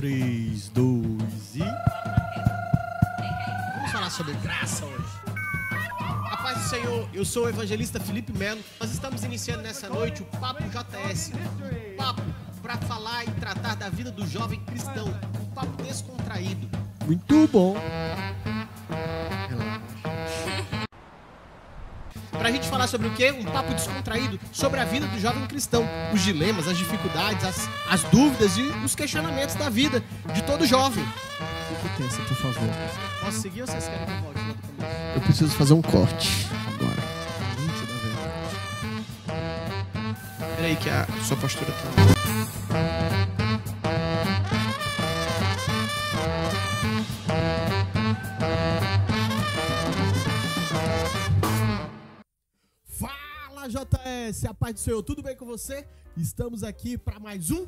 3, 2 e... Vamos falar sobre graça hoje. A paz do Senhor, eu sou o evangelista Felipe Melo. Nós estamos iniciando nessa noite o Papo JS. Um papo para falar e tratar da vida do jovem cristão. Um papo descontraído. Muito bom. Pra gente falar sobre o quê? Um papo descontraído sobre a vida do jovem cristão. Os dilemas, as dificuldades, as dúvidas e os questionamentos da vida de todo jovem. Fique tensa, por favor. Posso seguir ou vocês querem que eu volte lá do começo? Eu preciso fazer um corte agora. Peraí que a sua postura tá... Fala, JS, a paz do Senhor, tudo bem com você? Estamos aqui para mais um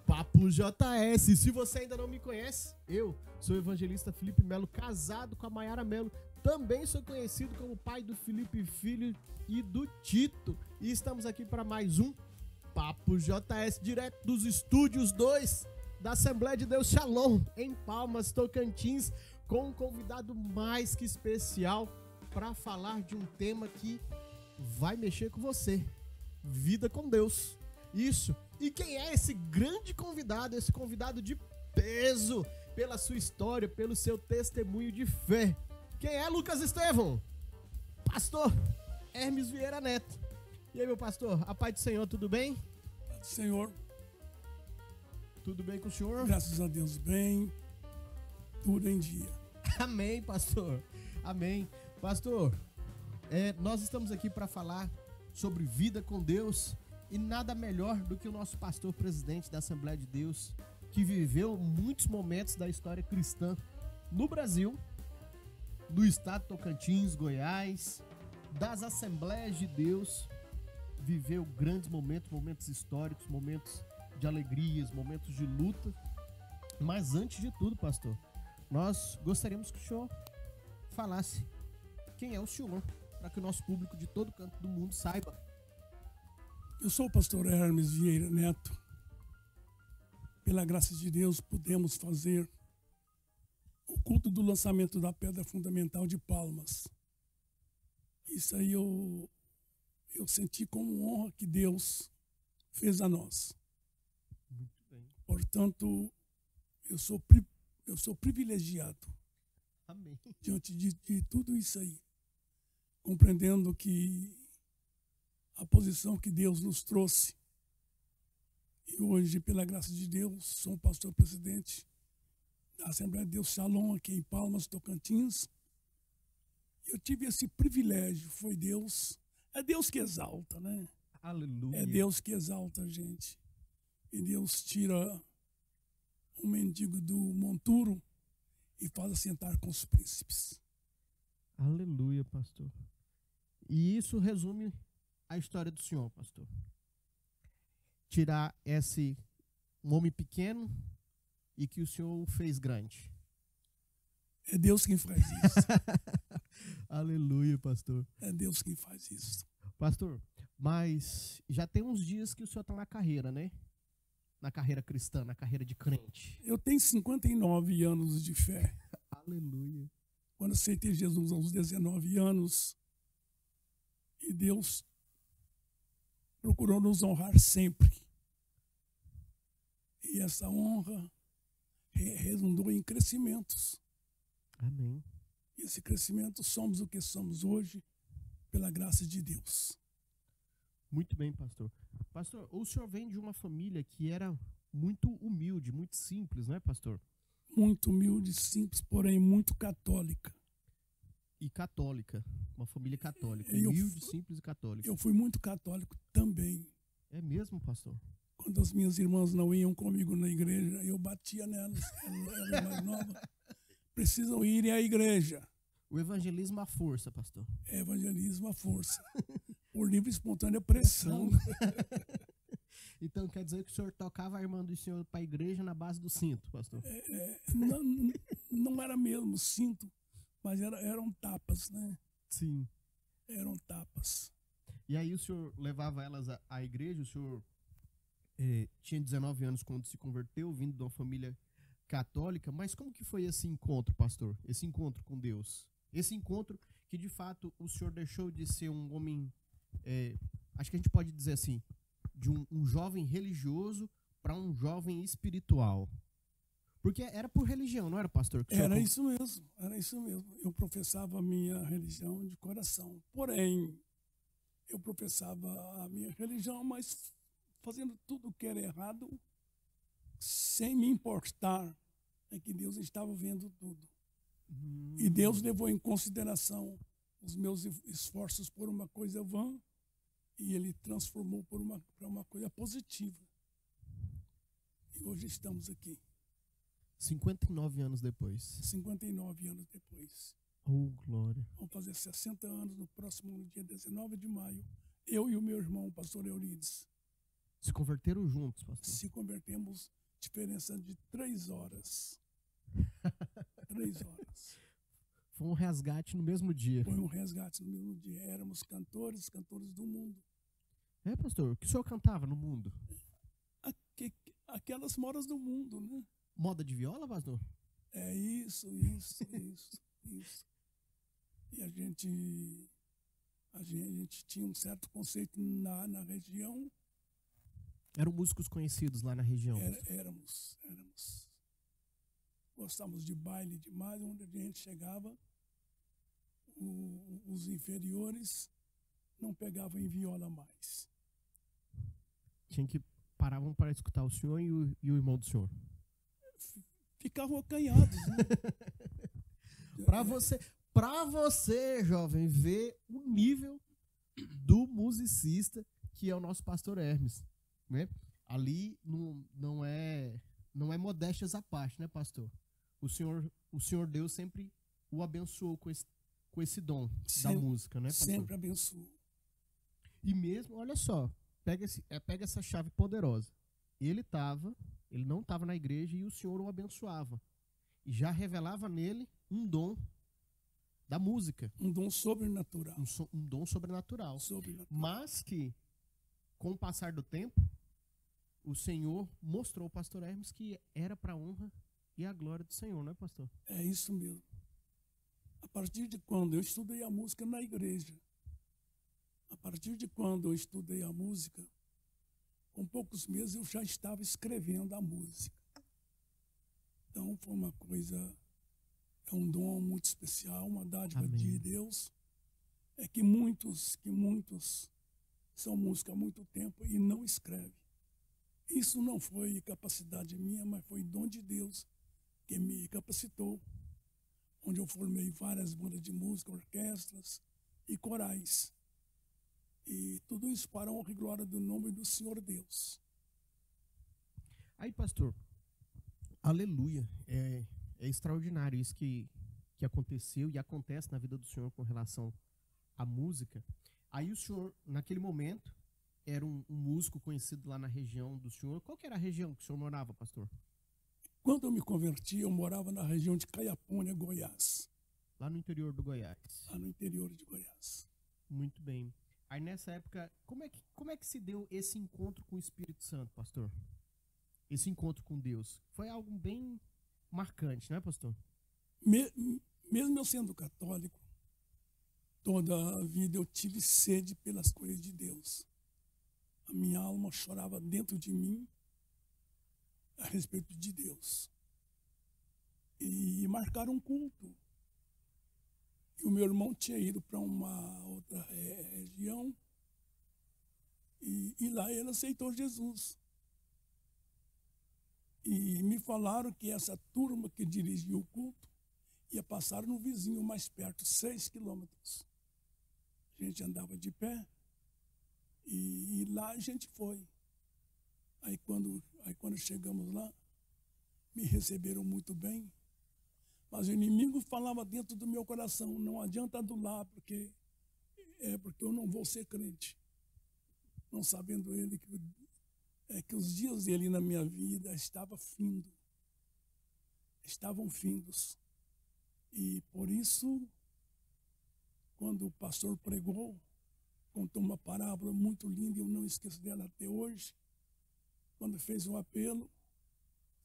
Papo JS. Se você ainda não me conhece, eu sou o evangelista Felipe Melo, casado com a Mayara Melo. Também sou conhecido como pai do Felipe Filho e do Tito. E estamos aqui para mais um Papo JS, direto dos estúdios 2 da Assembleia de Deus Shalom, em Palmas, Tocantins, com um convidado mais que especial para falar de um tema que vai mexer com você. Vida com Deus. Isso. E quem é esse grande convidado? Esse convidado de peso, pela sua história, pelo seu testemunho de fé. Quem é, Lucas Estevão? Pastor Hermes Vieira Neto. E aí, meu pastor, a paz do Senhor, tudo bem? Paz do Senhor. Tudo bem com o senhor? Graças a Deus, bem. Tudo em dia. Amém, pastor. Amém. Pastor, nós estamos aqui para falar sobre vida com Deus e nada melhor do que o nosso pastor presidente da Assembleia de Deus, que viveu muitos momentos da história cristã no Brasil, no estado de Tocantins, Goiás, das Assembleias de Deus, viveu grandes momentos, momentos históricos, momentos de alegrias, momentos de luta. Mas antes de tudo, pastor, nós gostaríamos que o senhor falasse quem é o senhor, para que o nosso público de todo canto do mundo saiba. Eu sou o pastor Hermes Vieira Neto. Pela graça de Deus, podemos fazer o culto do lançamento da Pedra Fundamental de Palmas. Isso aí eu senti como honra que Deus fez a nós. Muito bem. Portanto, eu sou privilegiado. Amém. Diante de tudo isso aí, compreendendo que a posição que Deus nos trouxe, e hoje, pela graça de Deus, sou um pastor presidente da Assembleia de Deus Shalom, aqui em Palmas, Tocantins. Eu tive esse privilégio, foi Deus, é Deus que exalta, né? Aleluia. É Deus que exalta a gente. E Deus tira um mendigo do monturo e faz assentar com os príncipes. Aleluia, pastor. E isso resume a história do senhor, pastor. Tirar um homem pequeno e que o senhor o fez grande. É Deus quem faz isso. Aleluia, pastor. É Deus quem faz isso. Pastor, mas já tem uns dias que o senhor está na carreira, né? Na carreira cristã, na carreira de crente. Eu tenho 59 anos de fé. Aleluia. Quando aceitei Jesus aos 19 anos, e Deus procurou nos honrar sempre. E essa honra redundou em crescimentos. Amém. E esse crescimento somos o que somos hoje, pela graça de Deus. Muito bem, pastor. Pastor, o senhor vem de uma família que era muito humilde, muito simples, não é, pastor? Muito humilde, simples, porém muito católica. E católica, uma família católica, Eu humilde, simples e católica. Eu fui muito católico também. É mesmo, pastor? Quando as minhas irmãs não iam comigo na igreja, eu batia nelas, ela mais nova. Precisam ir à igreja. O evangelismo à força, pastor. É evangelismo à força. Por livre e espontânea pressão. Então quer dizer que o senhor tocava a irmã do senhor para a igreja na base do cinto, pastor? Não era mesmo cinto, mas eram tapas, né? Sim. Eram tapas. E aí o senhor levava elas à igreja, o senhor tinha 19 anos quando se converteu, vindo de uma família católica, mas como que foi esse encontro, pastor? Esse encontro com Deus? Esse encontro que, de fato, o senhor deixou de ser um homem, acho que a gente pode dizer assim, de um jovem religioso para um jovem espiritual. Porque era por religião, não era, pastor? Era isso mesmo, era isso mesmo. Eu professava a minha religião de coração. Porém, eu professava a minha religião, mas fazendo tudo o que era errado, sem me importar que Deus estava vendo tudo. E Deus levou em consideração os meus esforços por uma coisa vã e Ele transformou para uma coisa positiva. E hoje estamos aqui. 59 anos depois. 59 anos depois. Oh, glória. Vamos fazer 60 anos no próximo dia 19 de maio. Eu e o meu irmão, o pastor Eurides. Se converteram juntos, pastor? Se convertemos, diferença de 3 horas. 3 horas. Foi um resgate no mesmo dia. Foi um resgate no mesmo dia. Éramos cantores do mundo. É, pastor? O que o senhor cantava no mundo? Aquelas modas do mundo, né? Moda de viola, pastor? É isso. E a gente tinha um certo conceito na região. Eram músicos conhecidos lá na região? Éramos. Gostávamos de baile demais, onde a gente chegava, os inferiores não pegavam em viola mais. Tinha que paravam para escutar o senhor e o irmão do senhor? Ficavam acanhados, né? Para você, jovem, ver o nível do musicista que é o nosso pastor Hermes, né? Ali não é modéstias à parte, né, pastor? O senhor Deus sempre o abençoou com esse dom da música, né, pastor? Sempre abençoou. E mesmo, olha só, pega essa chave poderosa. Ele não estava na igreja e o senhor o abençoava. E já revelava nele um dom da música. Um dom sobrenatural. Um dom sobrenatural. Mas que, com o passar do tempo, o Senhor mostrou ao pastor Hermes que era para a honra e a glória do Senhor, não é, pastor? É isso mesmo. A partir de quando eu estudei a música na igreja, com poucos meses eu já estava escrevendo a música. Então foi uma coisa, é um dom muito especial, uma dádiva Amém. De Deus. É que muitos são músicos há muito tempo e não escrevem. Isso não foi capacidade minha, mas foi dom de Deus que me capacitou, onde eu formei várias bandas de música, orquestras e corais. E tudo isso para a honra e glória do nome do Senhor Deus. Aí, pastor, aleluia, é extraordinário isso que aconteceu e acontece na vida do senhor com relação à música. Aí o senhor, naquele momento, era um músico conhecido lá na região do senhor. Qual que era a região que o senhor morava, pastor? Quando eu me converti, eu morava na região de Caiapônia, Goiás. Lá no interior do Goiás. Lá no interior de Goiás. Muito bem. Aí nessa época, como é que se deu esse encontro com o Espírito Santo, pastor? Esse encontro com Deus. Foi algo bem marcante, não é, pastor? Mesmo eu sendo católico, toda a vida eu tive sede pelas coisas de Deus. A minha alma chorava dentro de mim a respeito de Deus. E marcaram um culto. E o meu irmão tinha ido para uma outra região e lá ele aceitou Jesus. E me falaram que essa turma que dirigia o culto ia passar no vizinho mais perto, 6 quilômetros. A gente andava de pé e lá a gente foi. Aí quando chegamos lá, me receberam muito bem. Mas o inimigo falava dentro do meu coração, não adianta adular, porque eu não vou ser crente. Não sabendo ele que os dias dele na minha vida estavam findos. E por isso, quando o pastor pregou, contou uma parábola muito linda, eu não esqueço dela até hoje, quando fez o apelo,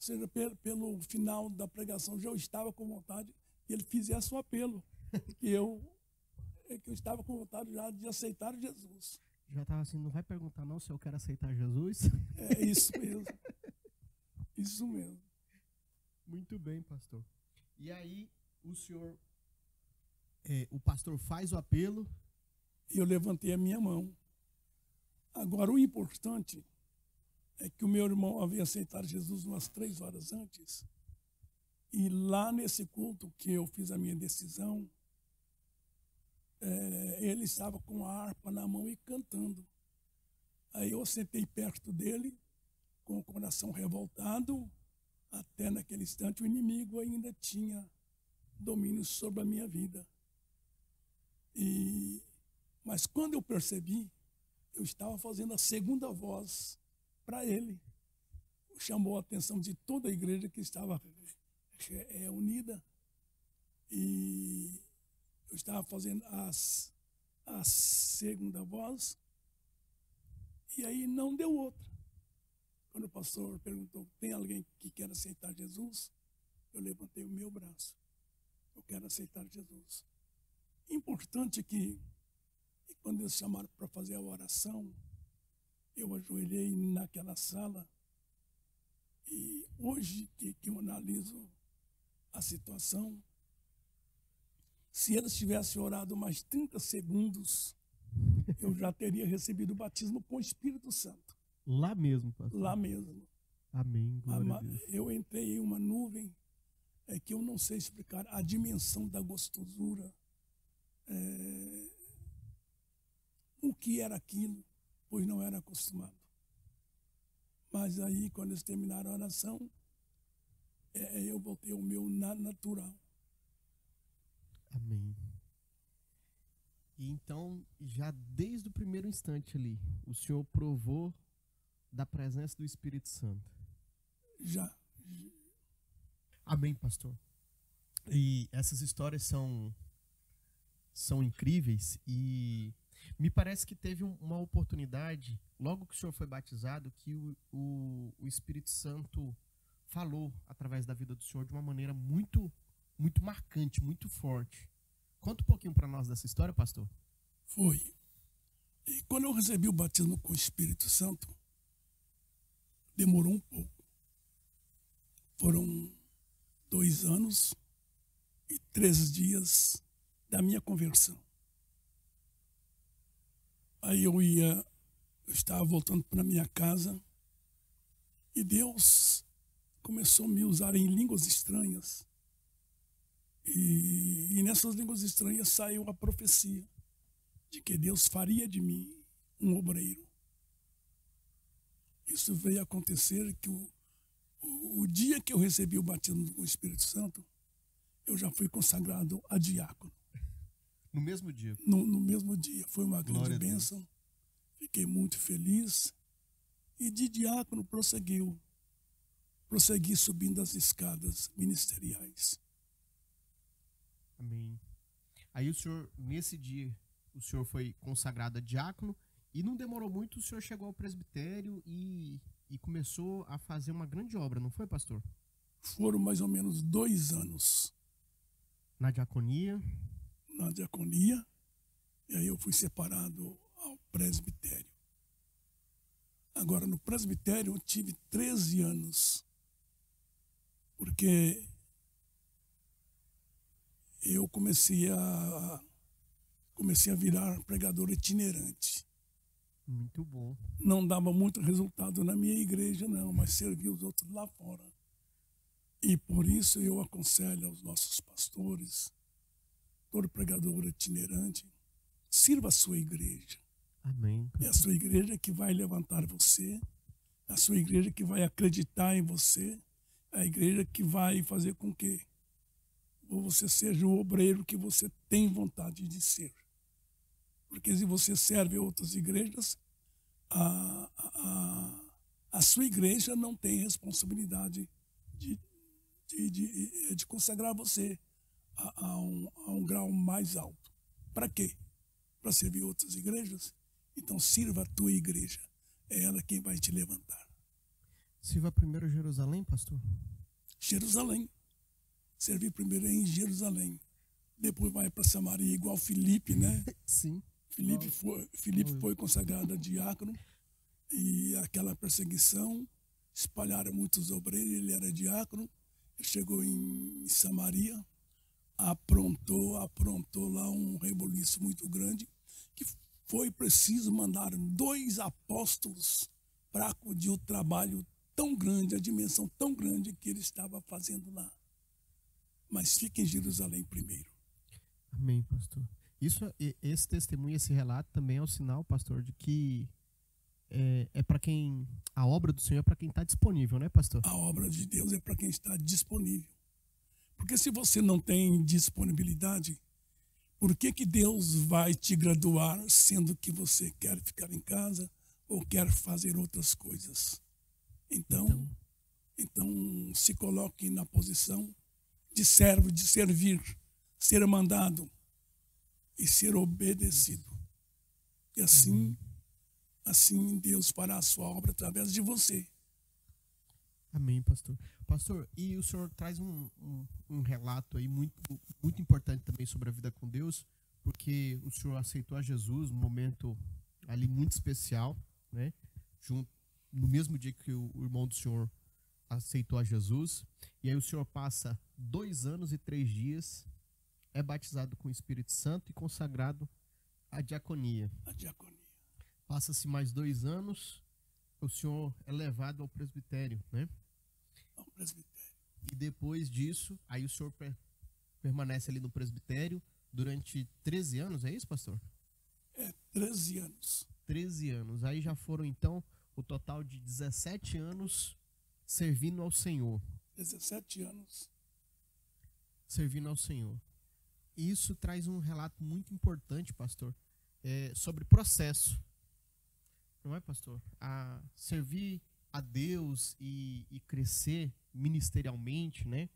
seja, pelo final da pregação, já eu estava com vontade que ele fizesse um apelo, que eu estava com vontade já de aceitar Jesus. Já estava assim, não vai perguntar não se eu quero aceitar Jesus? É isso mesmo. Isso mesmo. Muito bem, pastor. E aí, o senhor, o pastor faz o apelo. E eu levantei a minha mão. Agora, o importante é que o meu irmão havia aceitado Jesus umas 3 horas antes. E lá nesse culto que eu fiz a minha decisão, ele estava com a harpa na mão e cantando. Aí eu sentei perto dele, com o coração revoltado. Até naquele instante o inimigo ainda tinha domínio sobre a minha vida. Mas quando eu percebi, eu estava fazendo a segunda voz para ele. Chamou a atenção de toda a igreja que estava unida. E eu estava fazendo a segunda voz. E aí não deu outra. Quando o pastor perguntou, tem alguém que quer aceitar Jesus? Eu levantei o meu braço. Eu quero aceitar Jesus. Importante que quando eles chamaram para fazer a oração, eu ajoelhei naquela sala. E hoje que eu analiso a situação, se eles tivessem orado mais 30 segundos, eu já teria recebido o batismo com o Espírito Santo. Lá mesmo, pastor. Lá mesmo. Amém. Glória a Deus. Eu entrei em uma nuvem que eu não sei explicar a dimensão da gostosura. O que era aquilo, pois não era acostumado. Mas aí, quando eles terminaram a oração, eu voltei ao meu natural. Amém. E então, já desde o primeiro instante ali, o senhor provou da presença do Espírito Santo. Já. Amém, pastor. E essas histórias são incríveis e me parece que teve uma oportunidade, logo que o senhor foi batizado, que o Espírito Santo falou através da vida do senhor de uma maneira muito, muito marcante, muito forte. Conta um pouquinho para nós dessa história, pastor. Foi. E quando eu recebi o batismo com o Espírito Santo, demorou um pouco. Foram 2 anos e 3 dias da minha conversão. Aí eu estava voltando para minha casa e Deus começou a me usar em línguas estranhas. E nessas línguas estranhas saiu a profecia de que Deus faria de mim um obreiro. Isso veio acontecer que o dia que eu recebi o batismo com o Espírito Santo, eu já fui consagrado a diácono. No mesmo dia? No mesmo dia. Foi uma grande bênção. Fiquei muito feliz. E de diácono prossegui subindo as escadas ministeriais. Amém. Aí o senhor, nesse dia, o senhor foi consagrado a diácono e não demorou muito, o senhor chegou ao presbitério e começou a fazer uma grande obra, não foi, pastor? Foram mais ou menos 2 anos. Na diaconia? Na diaconia. E aí eu fui separado ao presbitério. Agora, no presbitério eu tive 13 anos. Porque eu comecei a virar pregador itinerante. Muito bom. Não dava muito resultado na minha igreja, não, mas servia os outros lá fora. E por isso eu aconselho aos nossos pastores, todo pregador itinerante, sirva a sua igreja. Amém. É a sua igreja que vai levantar você, é a sua igreja que vai acreditar em você, é a igreja que vai fazer com que você seja o obreiro que você tem vontade de ser. Porque se você serve a outras igrejas, a sua igreja não tem responsabilidade de consagrar você a um grau mais alto. Para quê? Para servir outras igrejas? Então sirva a tua igreja. É ela quem vai te levantar. Você vai primeiro a Jerusalém, pastor? Jerusalém. Servi primeiro em Jerusalém. Depois vai para Samaria, igual Filipe, né? Sim. Filipe foi consagrado a diácono. E aquela perseguição, espalharam muitos obreiros, ele era diácono. Ele chegou em Samaria, aprontou lá um reboliço muito grande, que foi preciso mandar 2 apóstolos para acudir o trabalho tão grande, a dimensão tão grande que ele estava fazendo lá. Mas fica em Jerusalém primeiro. Amém, pastor. Esse testemunho, esse relato também é um sinal, pastor, de que é para quem a obra do Senhor é para quem está disponível, né, pastor? A obra de Deus é para quem está disponível. Porque se você não tem disponibilidade, por que Deus vai te graduar sendo que você quer ficar em casa ou quer fazer outras coisas? Então se coloque na posição de servo, de servir, ser mandado e ser obedecido. E assim Deus fará a sua obra através de você. Amém, pastor. Pastor, e o senhor traz um relato aí muito, muito importante também sobre a vida com Deus, porque o senhor aceitou a Jesus num momento ali muito especial, né? No mesmo dia que o irmão do senhor aceitou a Jesus, e aí o senhor passa 2 anos e 3 dias, é batizado com o Espírito Santo e consagrado à diaconia. Passa-se mais 2 anos, o senhor é levado ao presbitério, né? Ao presbitério. E depois disso, aí o senhor permanece ali no presbitério durante 13 anos, é isso, pastor? 13 anos. 13 anos. Aí já foram, então, o total de 17 anos servindo ao Senhor. 17 anos. Servindo ao Senhor. E isso traz um relato muito importante, pastor, sobre processo. Não é, pastor? A servir a Deus e crescer ministerialmente, né?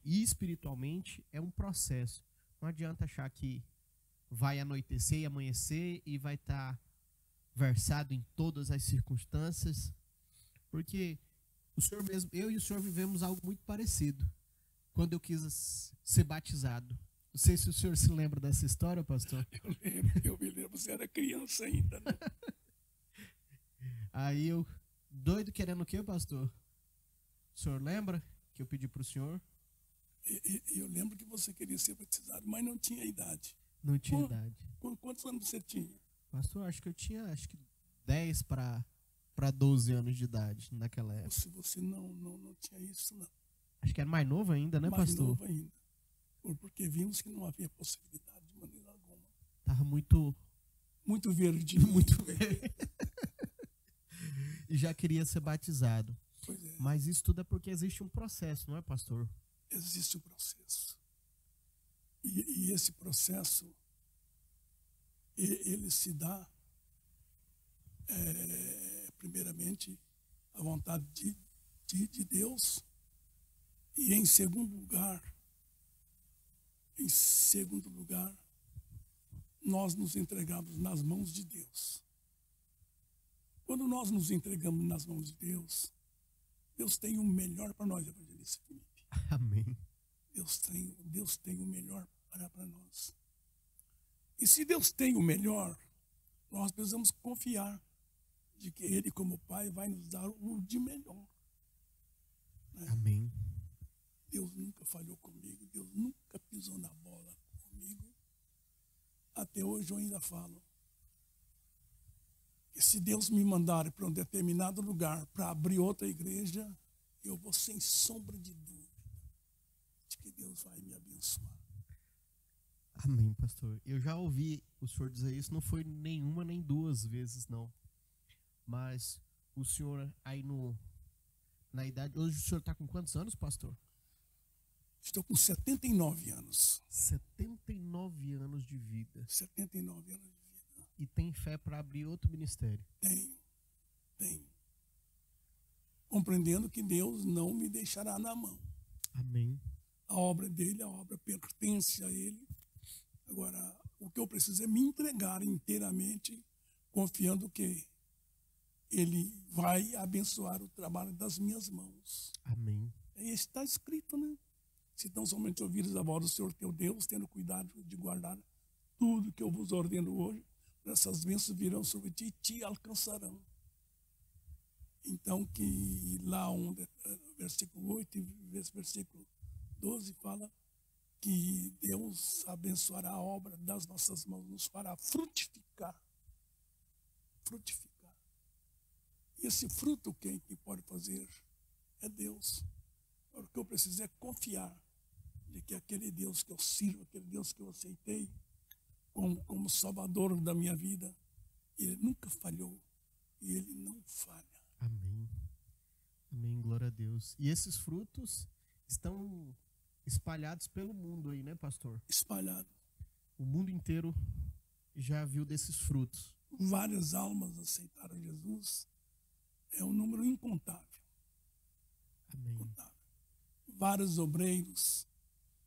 E espiritualmente é um processo. Não adianta achar que vai anoitecer e amanhecer e vai estar versado em todas as circunstâncias, porque o senhor mesmo, eu e o senhor vivemos algo muito parecido quando eu quis ser batizado. Não sei se o senhor se lembra dessa história, pastor. Eu me lembro, você era criança ainda, né? Aí eu, doido querendo o quê, pastor? O senhor lembra que eu pedi para o senhor? Eu lembro que você queria ser batizado, mas não tinha idade. Não tinha idade. Quantos anos você tinha? Pastor, acho que eu tinha 10 para 12 anos de idade naquela época. Se você não tinha isso, não. Acho que era mais novo ainda, né, mais pastor? Mais novo ainda. Porque vimos que não havia possibilidade de maneira alguma. Tava muito verdinho. Muito verde. E já queria ser batizado. Pois é. Mas isso tudo é porque existe um processo, não é, pastor? Existe um processo. E esse processo, ele se dá, primeiramente, à vontade de Deus. E em segundo lugar, nós nos entregamos nas mãos de Deus. Quando nós nos entregamos nas mãos de Deus, Deus tem o melhor para nós, evangelista Felipe. Amém. Deus tem o melhor para nós. E se Deus tem o melhor, nós precisamos confiar de que Ele, como Pai, vai nos dar o de melhor. Né? Amém. Deus nunca falhou comigo, Deus nunca pisou na bola comigo. Até hoje eu ainda falo que se Deus me mandar para um determinado lugar para abrir outra igreja, eu vou sem sombra de dúvida de que Deus vai me abençoar. Amém, pastor. Eu já ouvi o senhor dizer isso, não foi nenhuma nem 2 vezes, não. Mas o senhor aí na idade... Hoje o senhor está com quantos anos, pastor? Estou com 79 anos. 79 anos de vida. 79 anos de vida. E tem fé para abrir outro ministério? Tenho. Compreendendo que Deus não me deixará na mão. Amém. A obra dele, a obra pertence a ele. Agora, o que eu preciso é me entregar inteiramente, confiando que Ele vai abençoar o trabalho das minhas mãos. Amém. E está escrito, né? Se tão somente ouvires a voz do Senhor teu Deus, tendo cuidado de guardar tudo que eu vos ordeno hoje, essas bênçãos virão sobre ti e te alcançarão. Então, que lá versículo 8 e versículo 12 fala que Deus abençoará a obra das nossas mãos, nos fará frutificar. Frutificar. E esse fruto quem pode fazer é Deus. O que eu preciso é confiar de que aquele Deus que eu sirvo, aquele Deus que eu aceitei como salvador da minha vida, ele nunca falhou e ele não falha. Amém. Amém, glória a Deus. E esses frutos estão espalhados pelo mundo aí, né, pastor? Espalhado. O mundo inteiro já viu desses frutos. Várias almas aceitaram Jesus. É um número incontável. Amém. Incontável. Vários obreiros,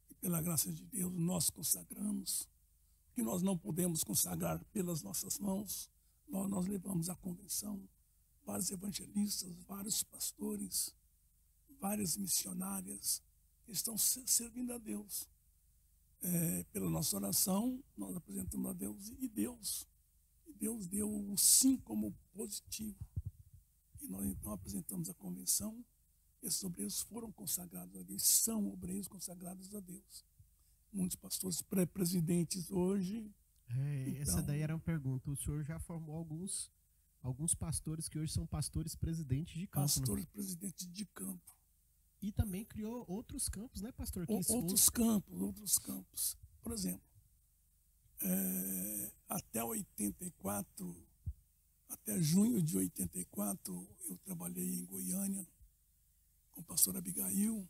e pela graça de Deus, nós consagramos. Que nós não podemos consagrar pelas nossas mãos. Nós levamos à convenção vários evangelistas, vários pastores, várias missionárias que estão servindo a Deus. Pela nossa oração, nós apresentamos a Deus e Deus deu o sim como positivo. E nós então apresentamos a convenção. Esses obreiros foram consagrados a Deus, são obreiros consagrados a Deus. Muitos pastores pré-presidentes hoje. Essa daí era uma pergunta. O senhor já formou alguns pastores que hoje são pastores presidentes de campo. Pastores presidentes de campo. E também criou outros campos, né, pastor? Outros campos. Por exemplo, até 84, até junho de 84, eu trabalhei em Goiânia com o pastor Abigail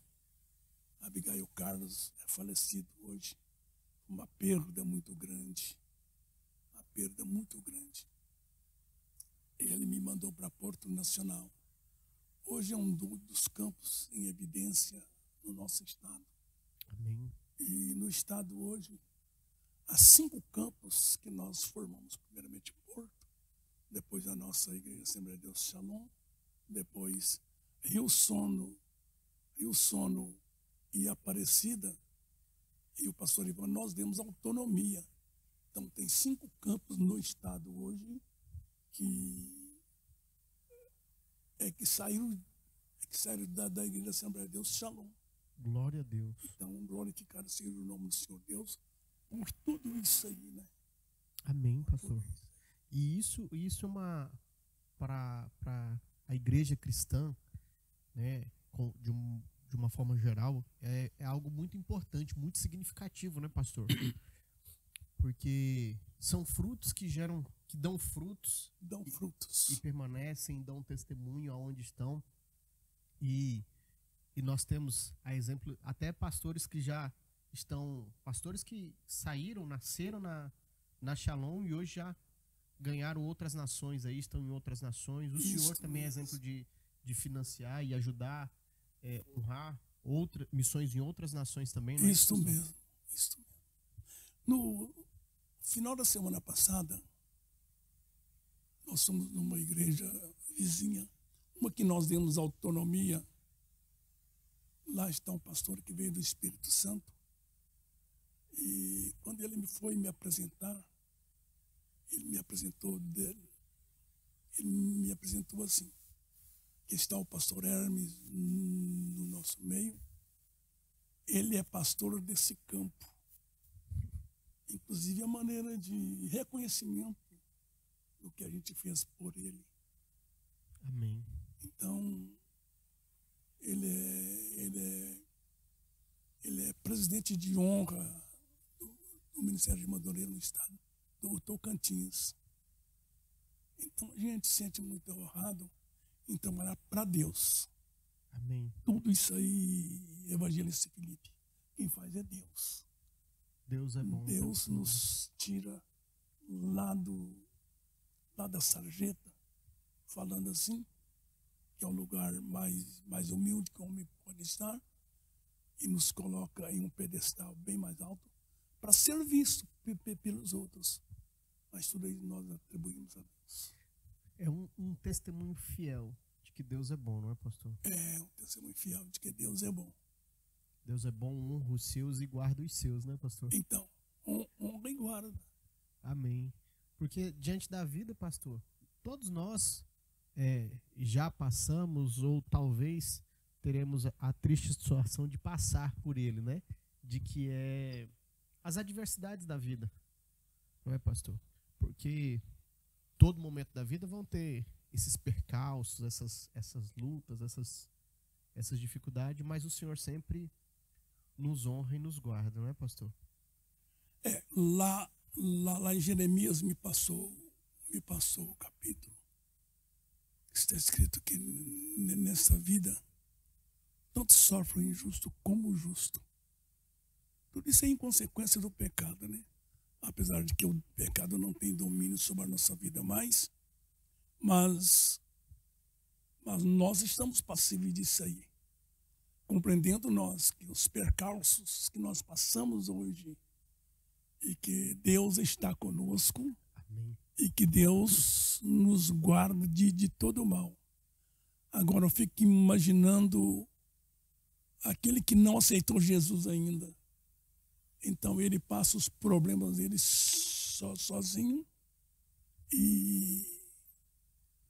Carlos, é falecido hoje. Uma perda muito grande. Ele me mandou para Porto Nacional. Hoje é um dos campos em evidência no nosso estado. Amém. E no estado hoje, há 5 campos que nós formamos. Primeiramente Porto, depois a nossa Igreja Assembleia de Deus Shalom, depois Rio Sono e Aparecida, e o pastor Ivan, nós demos autonomia. Então tem 5 campos no estado hoje que saíram da Igreja Assembleia de Deus Shalom. Glória a Deus. Então, glorificado seja o nome do Senhor Deus por tudo isso aí, né? Amém, pastor. E isso é uma para a igreja cristã, né, de uma forma geral, é algo muito importante, muito significativo, né, pastor? Porque são frutos que dão frutos. Dão frutos. E permanecem, dão testemunho aonde estão. E nós temos, a exemplo, até pastores que saíram, nasceram na Shalom e hoje já ganharam outras nações aí, estão em outras nações. O senhor também é exemplo de financiar e ajudar, honrar missões em outras nações também, não é isso mesmo. No final da semana passada, nós somos numa igreja vizinha, uma que nós demos autonomia. Lá está um pastor que veio do Espírito Santo. E quando ele foi me apresentar, ele me apresentou assim, que está o pastor Hermes no nosso meio. Ele é pastor desse campo. Inclusive a maneira de reconhecimento do que a gente fez por ele. Amém. Então, ele é presidente de honra do Ministério de Madureira no estado do Tocantins. Então, a gente se sente muito honrado em trabalhar para Deus. Amém. Tudo isso aí, evangelista Felipe, quem faz é Deus. Deus é bom. Deus nos tira lá da sarjeta, falando assim, que é o lugar mais humilde que o homem pode estar, e nos coloca em um pedestal bem mais alto para ser visto pelos outros. Mas tudo isso nós atribuímos a Deus. É um testemunho fiel de que Deus é bom, não é, pastor? É um testemunho fiel de que Deus é bom. Deus é bom, honra os seus e guarda os seus, né, pastor? Então, honra e guarda. Amém. Porque diante da vida, pastor, todos nós já passamos ou talvez teremos a triste situação de passar por ele, né? De que é as adversidades da vida, não é, pastor? Porque todo momento da vida vão ter esses percalços, essas lutas, essas dificuldades, mas o Senhor sempre nos honra e nos guarda, não é, pastor? Lá em Jeremias me passou o capítulo. Está escrito que nessa vida tanto sofre o injusto como o justo. Tudo isso é em consequência do pecado, né? Apesar de que o pecado não tem domínio sobre a nossa vida mais, mas nós estamos passíveis disso aí. Compreendendo nós que os percalços que nós passamos hoje e que Deus está conosco. Amém. E que Deus nos guarde de todo o mal. Agora eu fico imaginando aquele que não aceitou Jesus ainda. Então ele passa os problemas dele sozinho. E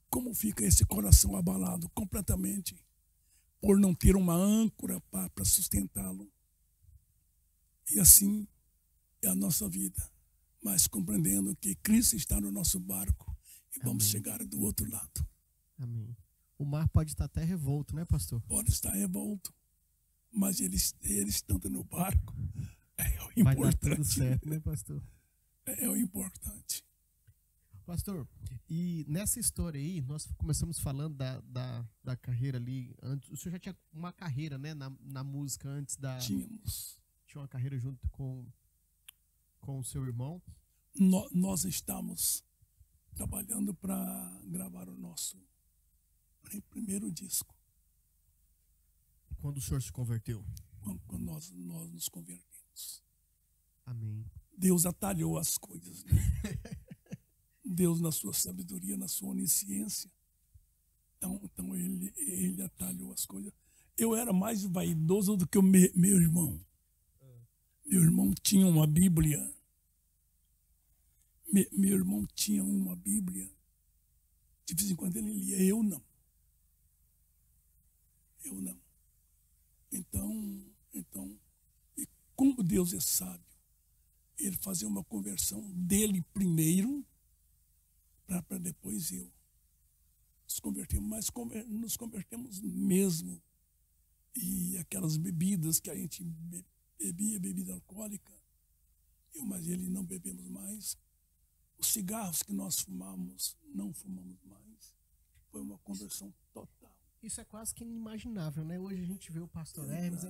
como fica esse coração abalado completamente por não ter uma âncora para sustentá-lo. E assim é a nossa vida. Mas compreendendo que Cristo está no nosso barco e vamos chegar do outro lado. Amém. O mar pode estar até revolto, né, pastor? Pode estar revolto, mas ele estando no barco é o importante. Vai dar tudo certo, né, pastor? É o importante. Pastor, e nessa história aí, nós começamos falando da carreira ali. Antes, o senhor já tinha uma carreira, né, na música antes da... Tínhamos. Tinha uma carreira junto com o seu irmão. Nós estamos trabalhando para gravar o nosso primeiro disco. Quando o senhor se converteu? Quando nós nos convertemos. Amém. Deus atalhou as coisas, né? Deus, na sua sabedoria, na sua onisciência. Então ele atalhou as coisas. Eu era mais vaidoso do que o meu irmão. Meu irmão tinha uma Bíblia. Meu irmão tinha uma Bíblia. De vez em quando ele lia. Eu não. Então, e como Deus é sábio, ele fazia uma conversão dele primeiro, para depois eu. Nos convertemos, mas nos convertemos mesmo. E aquelas bebidas que a gente bebia, bebida alcoólica, mas ele não bebemos mais. Os cigarros que nós fumamos, não fumamos mais. Foi uma conversão total. Isso é quase que inimaginável, né? Hoje a gente vê o pastor Hermes,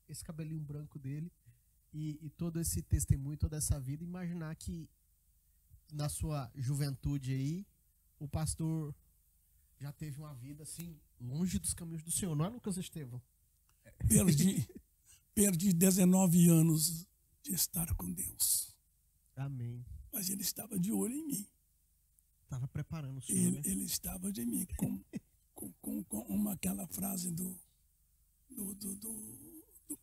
esse cabelinho branco dele e todo esse testemunho, toda essa vida. Imaginar que na sua juventude aí, o pastor já teve uma vida assim, longe dos caminhos do Senhor, não é, Lucas Estevão? Perdi 19 anos de estar com Deus. Amém. Mas ele estava de olho em mim. Estava preparando o Senhor, né? Ele estava de mim, com aquela frase do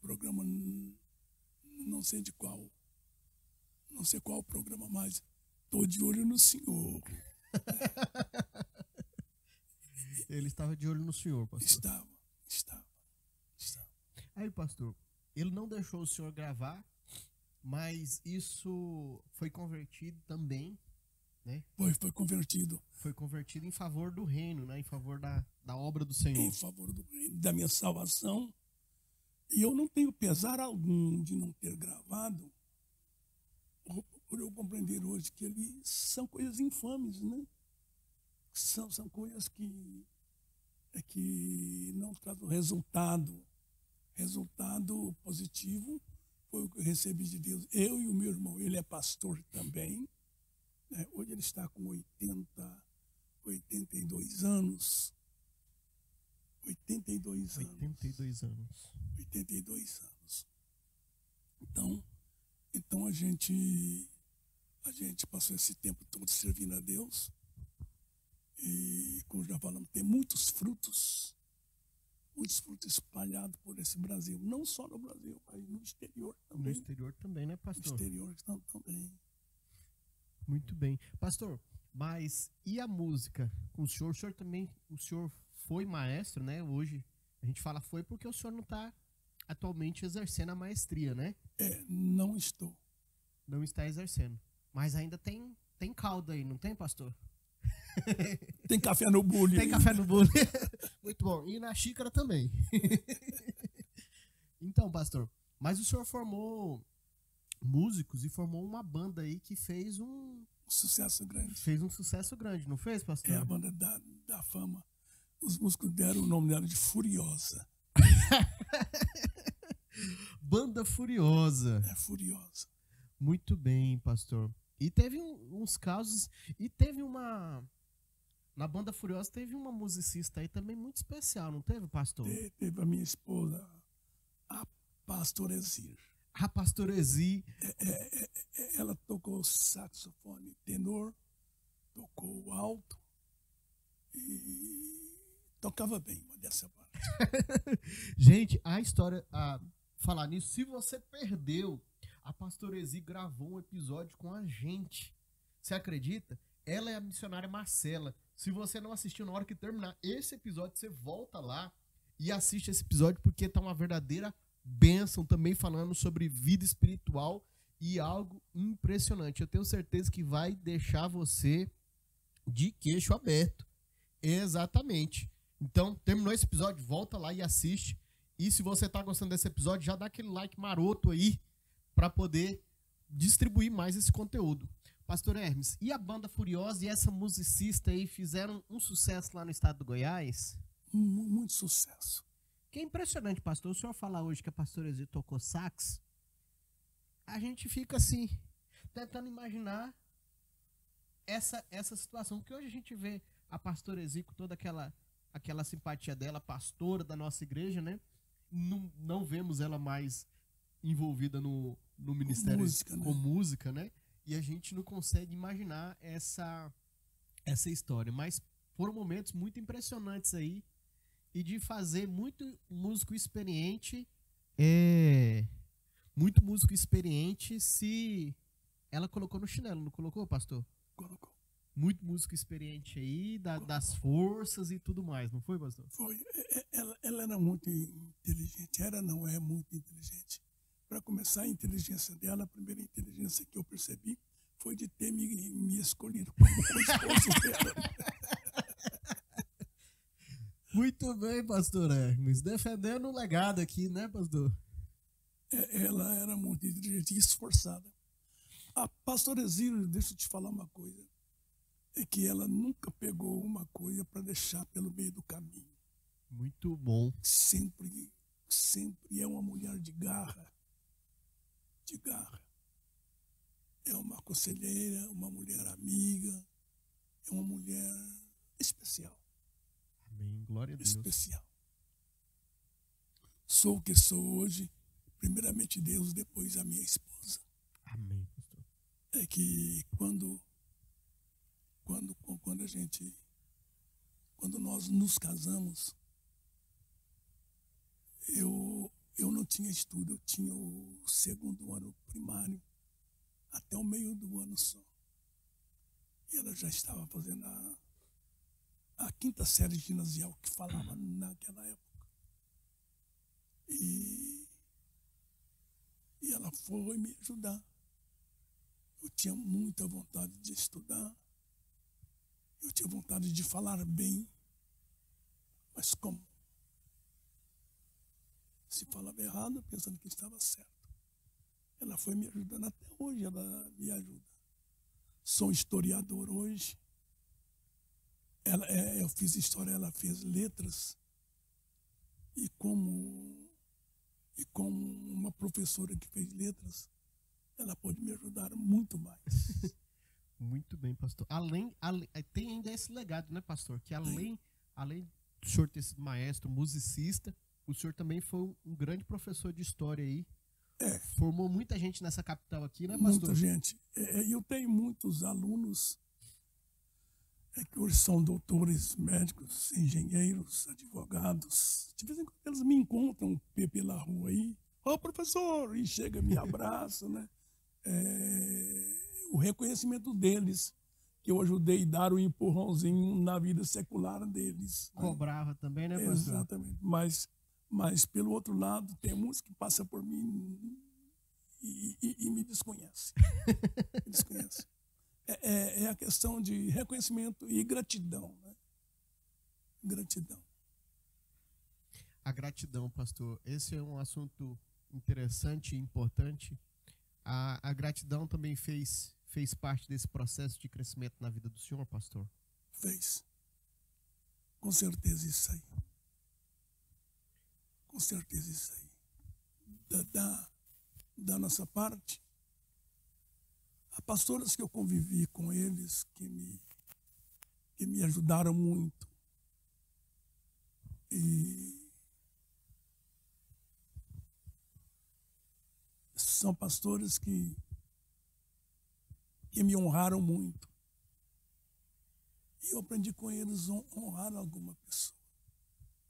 programa, não sei de qual, não sei qual programa mais, estou de olho no Senhor. Ele estava de olho no Senhor, pastor. Estava. Aí, pastor, ele não deixou o senhor gravar, mas isso foi convertido também, né? Foi convertido. Foi convertido em favor do reino, né? Em favor da obra do Senhor. Em favor do reino, da minha salvação. E eu não tenho pesar algum de não ter gravado, por eu compreender hoje que ali são coisas infames, né? São coisas que não trazem resultado positivo. Foi o que eu recebi de Deus. Eu e o meu irmão, ele é pastor também, né? Hoje ele está com 82 anos. 82 anos. Então a gente passou esse tempo todo servindo a Deus. E, como já falamos, tem muitos frutos espalhados por esse Brasil. Não só no Brasil, mas no exterior também. No exterior também, né, No pastor? exterior também. Muito bem. Pastor, mas e a música com o senhor? O senhor foi maestro, né? Hoje a gente fala foi porque o senhor não está atualmente exercendo a maestria, né? Não estou. Não está exercendo. Mas ainda tem caldo aí, não tem, pastor? Tem café no bule. Tem café no bolo. Muito bom. E na xícara também. Então, pastor, mas o senhor formou músicos e formou uma banda aí que fez um Sucesso grande. sucesso grande, não fez, pastor? É a banda da fama. Os músicos deram o nome dela de Furiosa. Banda Furiosa. É Furiosa. Muito bem, pastor. E teve uns casos. E teve uma. Na Banda Furiosa teve uma musicista aí também muito especial, não teve, pastor? Teve a minha esposa, a Pastora Ezir. A Pastora Ezir. Ela tocou saxofone tenor, tocou alto e tocava bem, uma dessa parte. Gente, a história. Falar nisso, se você perdeu, a Pastora Ezir gravou um episódio com a gente. Você acredita? Ela é a missionária Marcela. Se você não assistiu, na hora que terminar esse episódio, você volta lá e assiste esse episódio, porque tá uma verdadeira bênção também, falando sobre vida espiritual e algo impressionante. Eu tenho certeza que vai deixar você de queixo aberto. Exatamente. Então, terminou esse episódio, volta lá e assiste. E se você tá gostando desse episódio, já dá aquele like maroto aí para poder distribuir mais esse conteúdo. Pastor Hermes, e a Banda Furiosa e essa musicista aí fizeram um sucesso lá no estado do Goiás? Muito sucesso. Que é impressionante, pastor. O senhor falar hoje que a Pastora Ezir tocou sax, a gente fica assim, tentando imaginar essa situação. Porque hoje a gente vê a Pastora Ezir com toda aquela simpatia dela, pastora da nossa igreja, né? Não vemos ela mais envolvida no ministério com música, né? E a gente não consegue imaginar essa história. Mas foram momentos muito impressionantes aí. E de fazer muito músico experiente. Muito músico experiente se ela colocou no chinelo, não colocou, pastor? Colocou. Muito músico experiente aí, das forças e tudo mais, não foi, pastor? Foi. Ela era muito inteligente. É muito inteligente. Para começar, a inteligência dela, a primeira inteligência que eu percebi foi de ter me escolhido como esposo dela. Muito bem, pastor Hermes. Defendendo o legado aqui, né, pastor? Ela era muito inteligente e esforçada. A Pastora Ezir, deixa eu te falar uma coisa. É que ela nunca pegou uma coisa para deixar pelo meio do caminho. Muito bom. Sempre é uma mulher de garra. De garra. É uma conselheira, uma mulher amiga, é uma mulher especial. Amém, glória a Deus. Especial. Sou o que sou hoje, primeiramente Deus, depois a minha esposa. Amém, pastor. É que quando nós nos casamos, eu não tinha estudo, eu tinha o segundo ano primário, até o meio do ano só. E ela já estava fazendo a quinta série ginasial, que falava naquela época. E ela foi me ajudar. Eu tinha muita vontade de estudar, eu tinha vontade de falar bem, mas como? Se falava errado, pensando que estava certo. Ela foi me ajudando, até hoje ela me ajuda. Sou historiador hoje. Eu fiz história, ela fez letras. E como uma professora que fez letras, ela pode me ajudar muito mais. Muito bem, pastor. Tem ainda esse legado, né, pastor? Que além do senhor ter sido maestro, musicista, o senhor também foi um grande professor de história aí. Formou muita gente nessa capital aqui, né, pastor? Muita gente. Eu tenho muitos alunos que hoje são doutores, médicos, engenheiros, advogados. De vez em quando eles me encontram pela rua aí. Ô, professor! E chega, me abraça, né? O reconhecimento deles, que eu ajudei a dar o empurrãozinho na vida secular deles. Cobrava também, né, pastor? Exatamente. Mas, pelo outro lado, tem muitos que passam por mim e me desconhecem. Me desconhecem. É a questão de reconhecimento e gratidão. Né? Gratidão. A gratidão, pastor. Esse é um assunto interessante e importante. A gratidão também fez parte desse processo de crescimento na vida do senhor, pastor? Fez. Com certeza isso aí. Com certeza isso aí. Da nossa parte, há pastores que eu convivi com eles que me ajudaram muito. E são pastores que me honraram muito. E eu aprendi com eles a honrar alguma pessoa.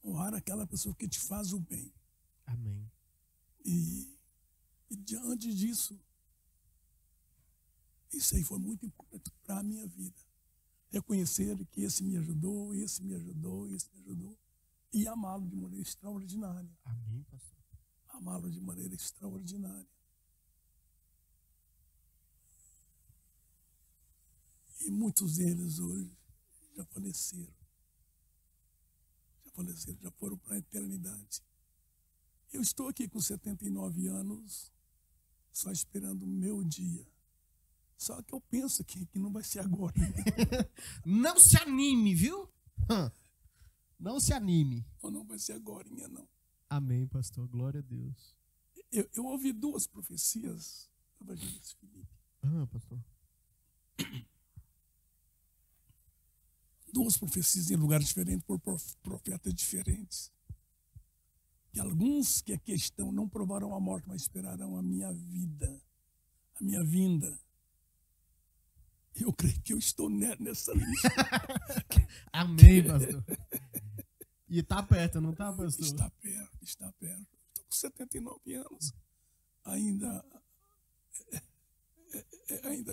Honrar aquela pessoa que te faz o bem. Amém. E diante disso, isso aí foi muito importante para a minha vida. Reconhecer que esse me ajudou, esse me ajudou, esse me ajudou. E amá-lo de maneira extraordinária. Amém, pastor. Amá-lo de maneira extraordinária. E muitos deles hoje já faleceram. Já foram para a eternidade. Eu estou aqui com 79 anos, só esperando o meu dia. Só que eu penso que não vai ser agora. Não se anime, viu? Não se anime. Ou não vai ser agora, não. Amém, pastor. Glória a Deus. Eu ouvi duas profecias do evangelista Felipe. Pastor. Duas profecias em lugares diferentes, por profetas diferentes. E alguns que aqui estão não provarão a morte, mas esperarão a minha vida, a minha vinda. Eu creio que eu estou nessa lista. Amém, pastor. E está perto, não está, pastor? Está perto. Estou com 79 anos. Ainda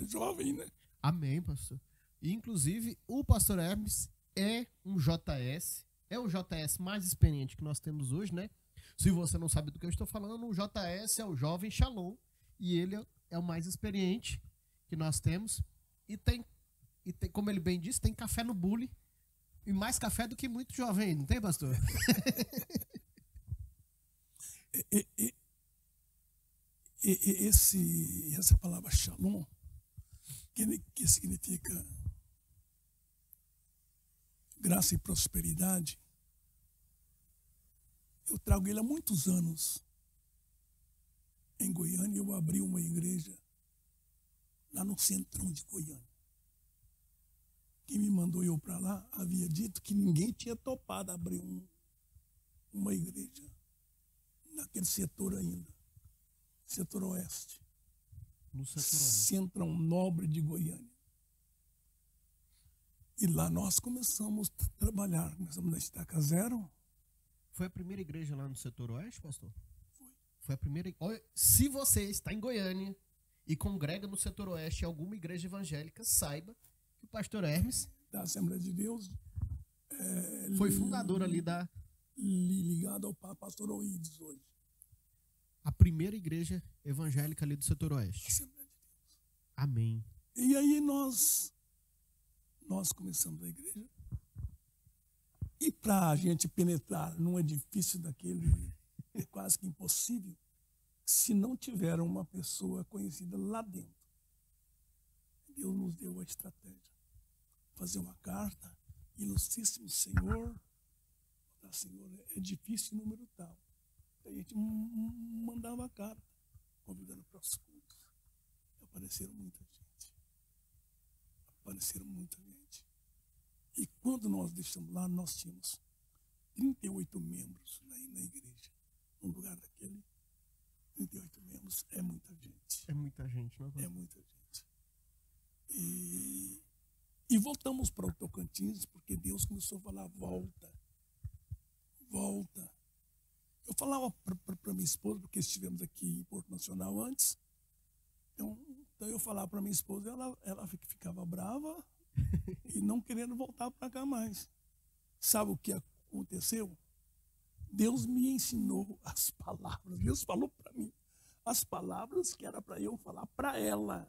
jovem, né? Amém, pastor. E, inclusive, o pastor Hermes é um JS, é o JS mais experiente que nós temos hoje, né? Se você não sabe do que eu estou falando, o JS é o Jovem Shalom, e ele é o mais experiente que nós temos. E tem, como ele bem disse, tem café no bule, e mais café do que muito jovem, não tem, pastor? Essa palavra Shalom, que significa graça e prosperidade, eu trago ele há muitos anos. Em Goiânia, eu abri uma igreja lá no centrão de Goiânia. Quem me mandou eu para lá havia dito que ninguém tinha topado abrir uma igreja naquele setor ainda, setor oeste. No setor oeste. Centrão nobre de Goiânia. E lá nós começamos a trabalhar, começamos na estaca zero. Foi a primeira igreja lá no setor oeste, pastor? Foi a primeira. Olha, se você está em Goiânia e congrega no setor oeste em alguma igreja evangélica, saiba que o pastor Hermes da Assembleia de Deus foi fundador ali da... ligado ao pastor Oídes hoje. A primeira igreja evangélica ali do setor oeste. Assembleia de Deus. Amém. E aí nós começamos a igreja. E para a gente penetrar num edifício daquele é quase que impossível se não tiver uma pessoa conhecida lá dentro. Deus nos deu a estratégia. Fazer uma carta, Ilustríssimo Senhor, Senhor, edifício número tal. A gente mandava a carta, convidando para os cultos. Apareceram muita gente. E quando nós deixamos lá, nós tínhamos 38 membros na igreja. No lugar daquele, 38 membros é muita gente. É muita gente, não é? É muita gente. E voltamos para o Tocantins, porque Deus começou a falar, volta, volta. Eu falava para minha esposa, porque estivemos aqui em Porto Nacional antes, então eu falava para minha esposa, ela ficava brava e não querendo voltar para cá mais. Sabe o que aconteceu? Deus me ensinou as palavras, Deus falou para mim as palavras que era para eu falar para ela.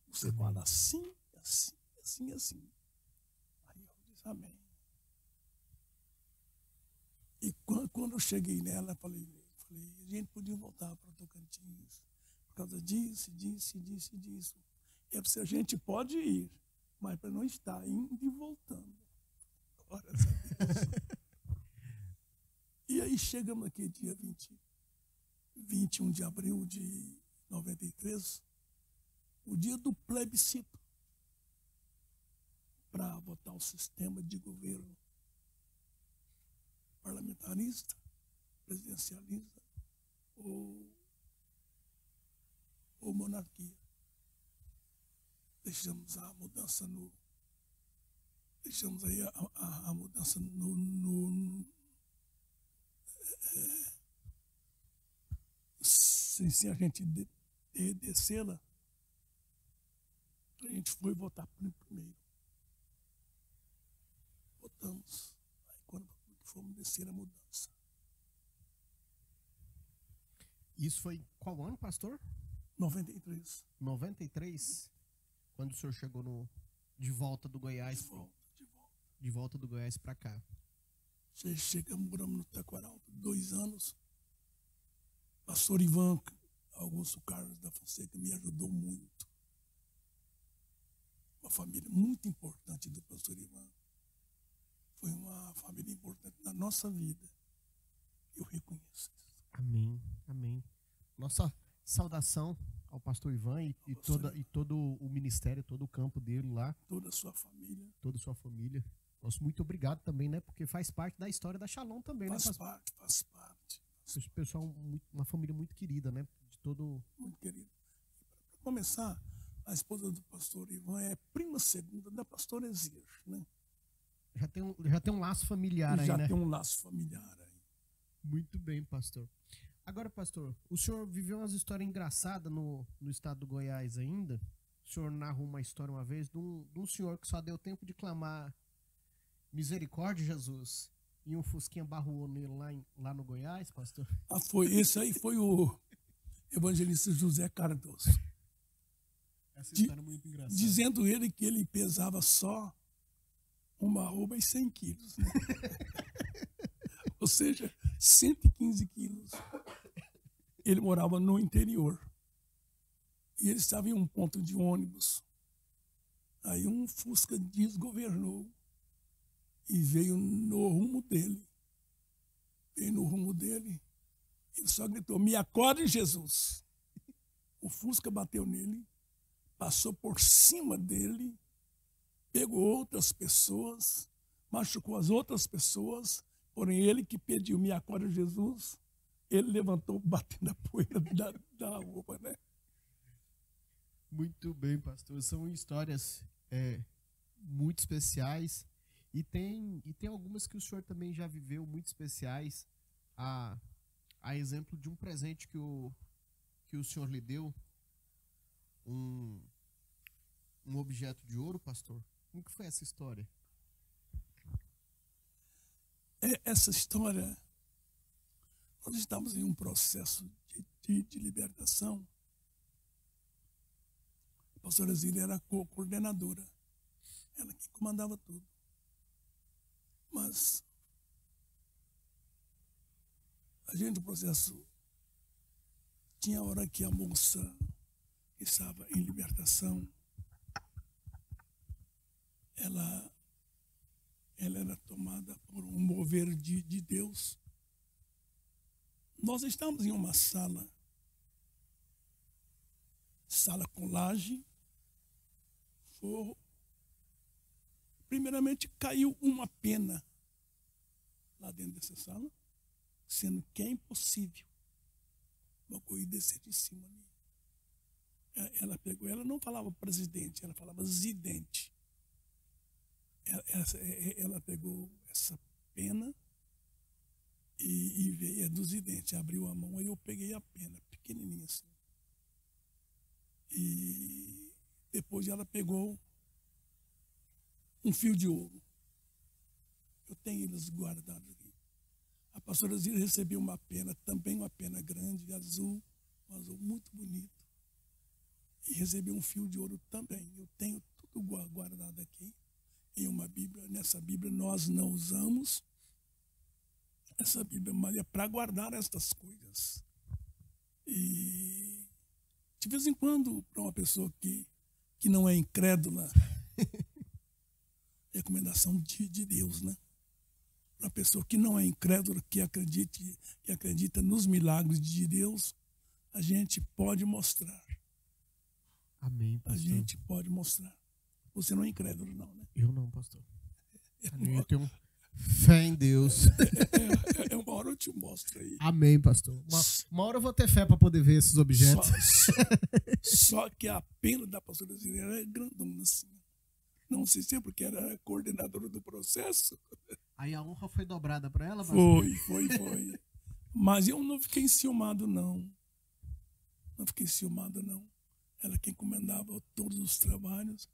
Você fala assim, assim, assim, assim. Aí eu disse, amém. E quando eu cheguei nela, falei, a gente podia voltar para Tocantins por causa disso, disso, disso, disso. É porque a gente pode ir, mas para não estar indo e voltando. Glória a Deus. E aí chegamos aqui dia 21 de abril de 93, o dia do plebiscito, para votar o sistema de governo parlamentarista, presidencialista ou monarquia. Deixamos a mudança deixamos aí a mudança sem a gente descê-la, a gente foi votar primeiro. Votamos. Aí quando fomos descer a mudança. Isso foi qual ano, pastor? 93. 93? Quando o senhor chegou de volta do Goiás? De volta do Goiás para cá. Chegamos, moramos no Taquaral 2 anos. Pastor Ivan Augusto Carlos da Fonseca me ajudou muito. Uma família muito importante do pastor Ivan. Foi uma família importante na nossa vida. Eu reconheço isso. Amém, amém. Nossa saudação ao pastor Ivan e todo o ministério, todo o campo dele lá. Toda a sua família. Toda a sua família. Nosso muito obrigado também, né? Porque faz parte da história da Shalom também, faz né? Faz parte. Esse pessoal, uma família muito querida, né? De todo... Muito querido. Para começar, a esposa do pastor Ivan é prima segunda da pastora Exir, né? Já tem um laço familiar aí, né? Já tem um laço familiar aí. Muito bem, pastor. Agora, pastor, o senhor viveu umas histórias engraçadas no estado do Goiás ainda. O senhor narrou uma história uma vez de um senhor que só deu tempo de clamar misericórdia, Jesus, e um fusquinha barruou nele lá no Goiás, pastor? Esse aí foi o evangelista José Cardoso. Essa história é muito engraçada. Dizendo ele que ele pesava só uma arroba e 100 quilos. Né? Ou seja, 115 quilos. Ele morava no interior. E ele estava em um ponto de ônibus. Aí um Fusca desgovernou e veio no rumo dele. Ele só gritou, me acorde, Jesus. O Fusca bateu nele, passou por cima dele, pegou outras pessoas, machucou as outras pessoas, porém ele que pediu, me acorde, Jesus, ele levantou batendo a poeira da roupa, né? Muito bem, pastor. São histórias muito especiais. E tem algumas que o senhor também já viveu muito especiais. A exemplo de um presente que o senhor lhe deu, um objeto de ouro, pastor. Como que foi essa história? Essa história, nós estamos em um processo de libertação. A pastora Zília era coordenadora. Ela que comandava tudo. Mas a gente no processo tinha hora que a moça estava em libertação, ela era tomada por um mover de Deus. Nós estávamos em uma sala com laje, forro. Primeiramente caiu uma pena lá dentro dessa sala, sendo que é impossível uma coisa descer de cima ali. Ela pegou, ela não falava presidente, ela falava zidente. ela pegou essa pena e veio dos dentes, abriu a mão, aí eu peguei a pena, pequenininha assim. E depois ela pegou um fio de ouro. Eu tenho eles guardados aqui. A pastora Zira recebeu uma pena, também uma pena grande, azul, um azul muito bonito. E recebeu um fio de ouro também. Eu tenho tudo guardado aqui em uma Bíblia. Nessa Bíblia nós não usamos essa Bíblia, mas é para guardar estas coisas. E de vez em quando, para uma pessoa que não é incrédula, recomendação de Deus, né? Para uma pessoa que não é incrédula, que acredita nos milagres de Deus, a gente pode mostrar. Amém, pastor. A gente pode mostrar. Você não é incrédulo, não, né? Eu não, pastor. Eu tenho fé em Deus. Uma hora eu te mostro aí. Amém, pastor. Uma hora eu vou ter fé para poder ver esses objetos. Só que a pena da pastora Zira era grandona assim. Não sei se é porque era coordenadora do processo. Aí a honra foi dobrada para ela, pastor? Foi. Mas eu não fiquei enciumado, não. Não fiquei enciumado, não. Ela que encomendava todos os trabalhos.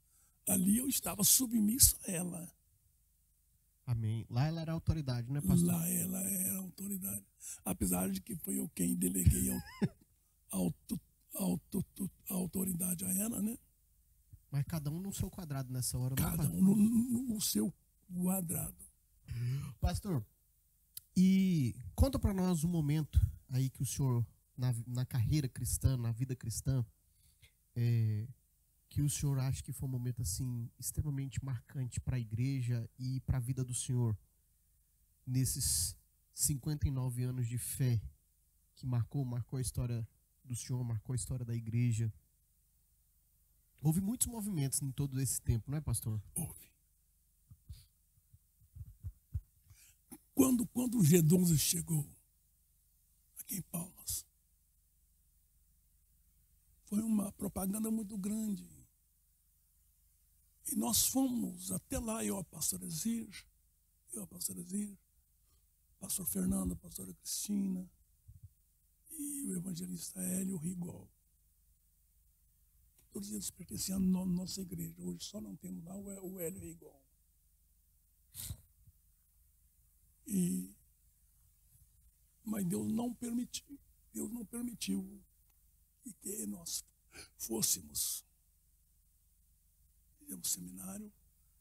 Ali eu estava submisso a ela. Amém. Lá ela era autoridade, né, pastor? Lá ela era autoridade. Apesar de que foi eu quem deleguei a autoridade a ela, né? Mas cada um no seu quadrado nessa hora. Cada um no seu quadrado. Pastor, e conta para nós um momento aí que o senhor, na carreira cristã, na vida cristã, que o senhor acha que foi um momento assim extremamente marcante para a igreja e para a vida do senhor nesses 59 anos de fé que marcou a história do senhor, marcou a história da igreja. Houve muitos movimentos em todo esse tempo, não é, pastor? Houve. Quando o G12 chegou aqui em Palmas, foi uma propaganda muito grande. E nós fomos até lá, eu, a pastora Zir, pastor Fernando, a pastora Cristina e o evangelista Hélio Rigol. Todos eles pertenciam à nossa igreja. Hoje só não temos lá o Hélio Rigol. Mas Deus não permitiu que nós fôssemos. Fizemos seminário,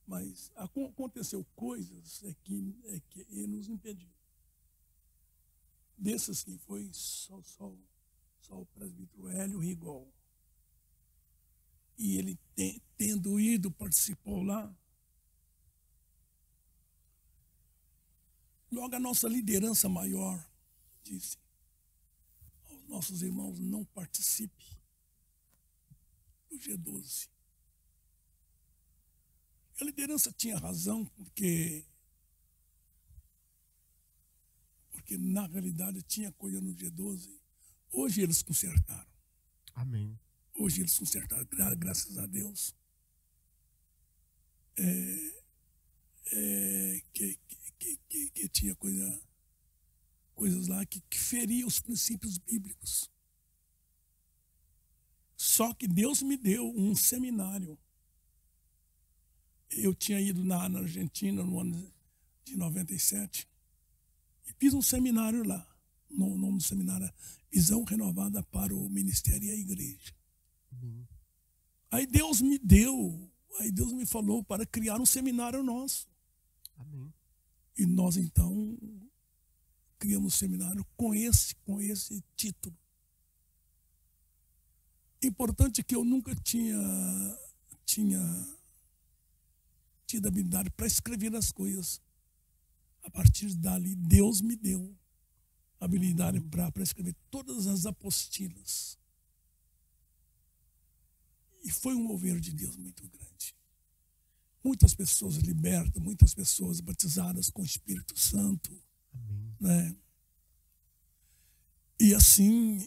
mas aconteceu coisas que nos impediu. Dessas que foi só o presbítero Hélio Rigol. E ele, tendo ido, participou lá. Logo a nossa liderança maior disse aos nossos irmãos: não participe do G12. A liderança tinha razão, porque na realidade tinha coisa no G12. Hoje eles consertaram. Amém. Hoje eles consertaram, graças a Deus. Que tinha coisas lá que feriam os princípios bíblicos. Só que Deus me deu um seminário. Eu tinha ido na Argentina no ano de 97 e fiz um seminário lá. O nome do seminário é Visão Renovada para o Ministério e a Igreja. Aí Deus me falou para criar um seminário nosso. Amém. E nós então criamos um seminário com esse título. Importante que eu nunca tinha tido habilidade para escrever as coisas. A partir dali, Deus me deu habilidade para escrever todas as apostilas. E foi um mover de Deus muito grande. Muitas pessoas libertas, muitas pessoas batizadas com o Espírito Santo. Amém. Né? E assim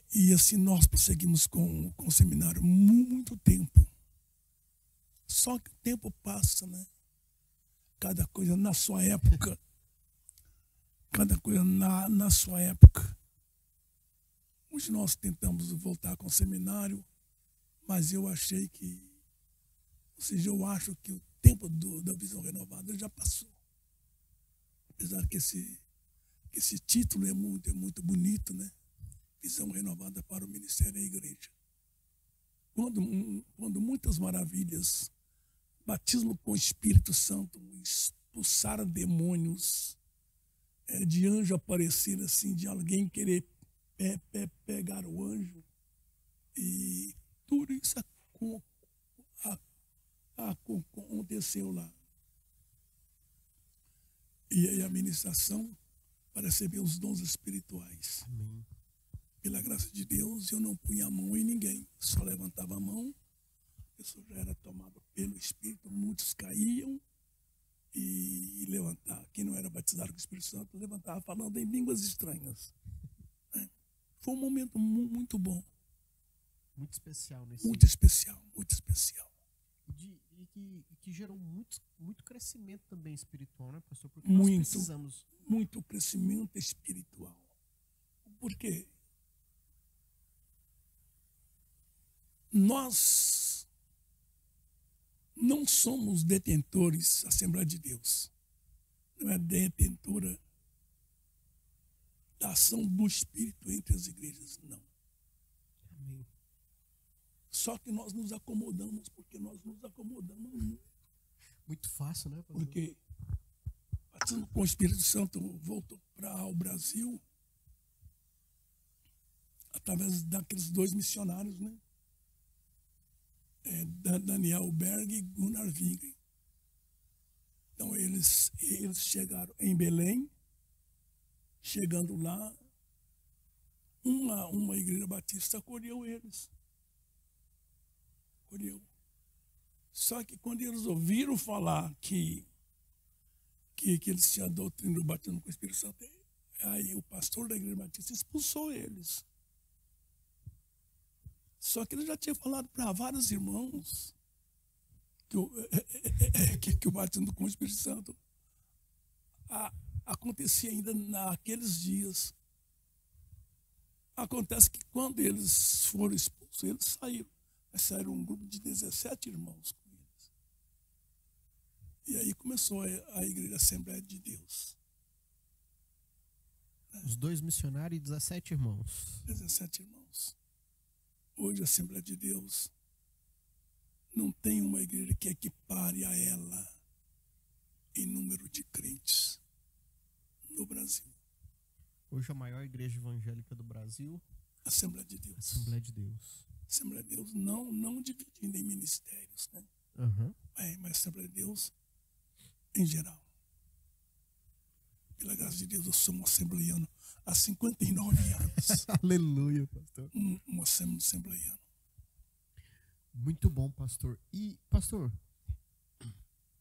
nós prosseguimos com o seminário muito tempo. Só que o tempo passa, né? cada coisa na sua época. Cada coisa na sua época. Hoje nós tentamos voltar com o seminário, mas eu achei que, ou seja, eu acho que o tempo da visão renovada já passou. Apesar que esse título é muito bonito, né? Visão renovada para o ministério da igreja. Quando muitas maravilhas, batismo com o Espírito Santo, expulsar demônios, de anjo aparecer assim, de alguém querer pegar o anjo, e tudo isso aconteceu lá. E aí a ministração para receber os dons espirituais. Amém. Pela graça de Deus, eu não punha a mão em ninguém, só levantava a mão, a pessoa já era tomada pelo Espírito, muitos caíam e levantavam. Quem não era batizado com o Espírito Santo levantava falando em línguas estranhas. Foi um momento muito bom. Muito especial nesse Muito especial, muito especial. E que gerou muito crescimento também espiritual, né, pastor? Porque Muito, nós precisamos. Muito crescimento espiritual. Por quê? Nós não somos detentores da Assembleia de Deus. Não é detentora da ação do Espírito entre as igrejas, não. Amém. Só que nós nos acomodamos, porque nós nos acomodamos Muito fácil, né, pastor? porque batismo com o Espírito Santo voltou para o Brasil através daqueles dois missionários, né? Daniel Berg e Gunnar Wingren. Então eles chegaram em Belém. Chegando lá, uma igreja batista acolheu eles. Acolheu. Só que quando eles ouviram falar que eles tinham a doutrina do batismo com o Espírito Santo, aí o pastor da igreja batista expulsou eles. Só que ele já tinha falado para vários irmãos que o batismo com o Espírito Santo acontecia ainda naqueles dias. Acontece que quando eles foram expulsos, eles saíram. Mas saíram um grupo de 17 irmãos com eles. E aí começou a Igreja Assembleia de Deus. Os dois missionários e 17 irmãos. 17 irmãos. Hoje a Assembleia de Deus não tem uma igreja que equipare a ela em número de crentes no Brasil. Hoje a maior igreja evangélica do Brasil, Assembleia de Deus. Assembleia de Deus. Assembleia de Deus não dividindo em ministérios, né? Uhum. Mas Assembleia de Deus em geral. Pela graça de Deus, eu sou um assembleiano há 59 anos. Aleluia, pastor. Um assembleiano. Muito bom, pastor. E, pastor,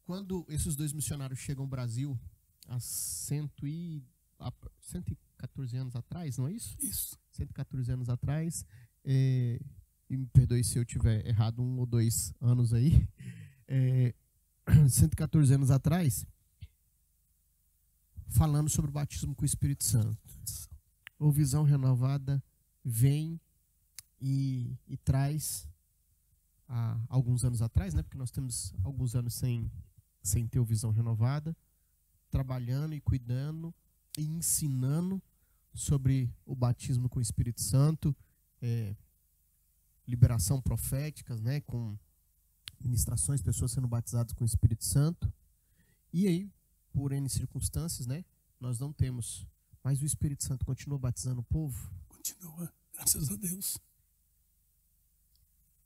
quando esses dois missionários chegam ao Brasil, há 114 anos atrás, não é isso? Isso. 114 anos atrás, e me perdoe se eu tiver errado 1 ou 2 anos aí, 114 anos atrás, falando sobre o batismo com o Espírito Santo. O Visão Renovada vem e traz, há alguns anos atrás, né, porque nós temos alguns anos sem ter o Visão Renovada, trabalhando e cuidando e ensinando sobre o batismo com o Espírito Santo, liberação proféticas, né, com ministrações, pessoas sendo batizadas com o Espírito Santo. E aí, por N circunstâncias, né, nós não temos, mas o Espírito Santo continua batizando o povo. Continua, graças a Deus.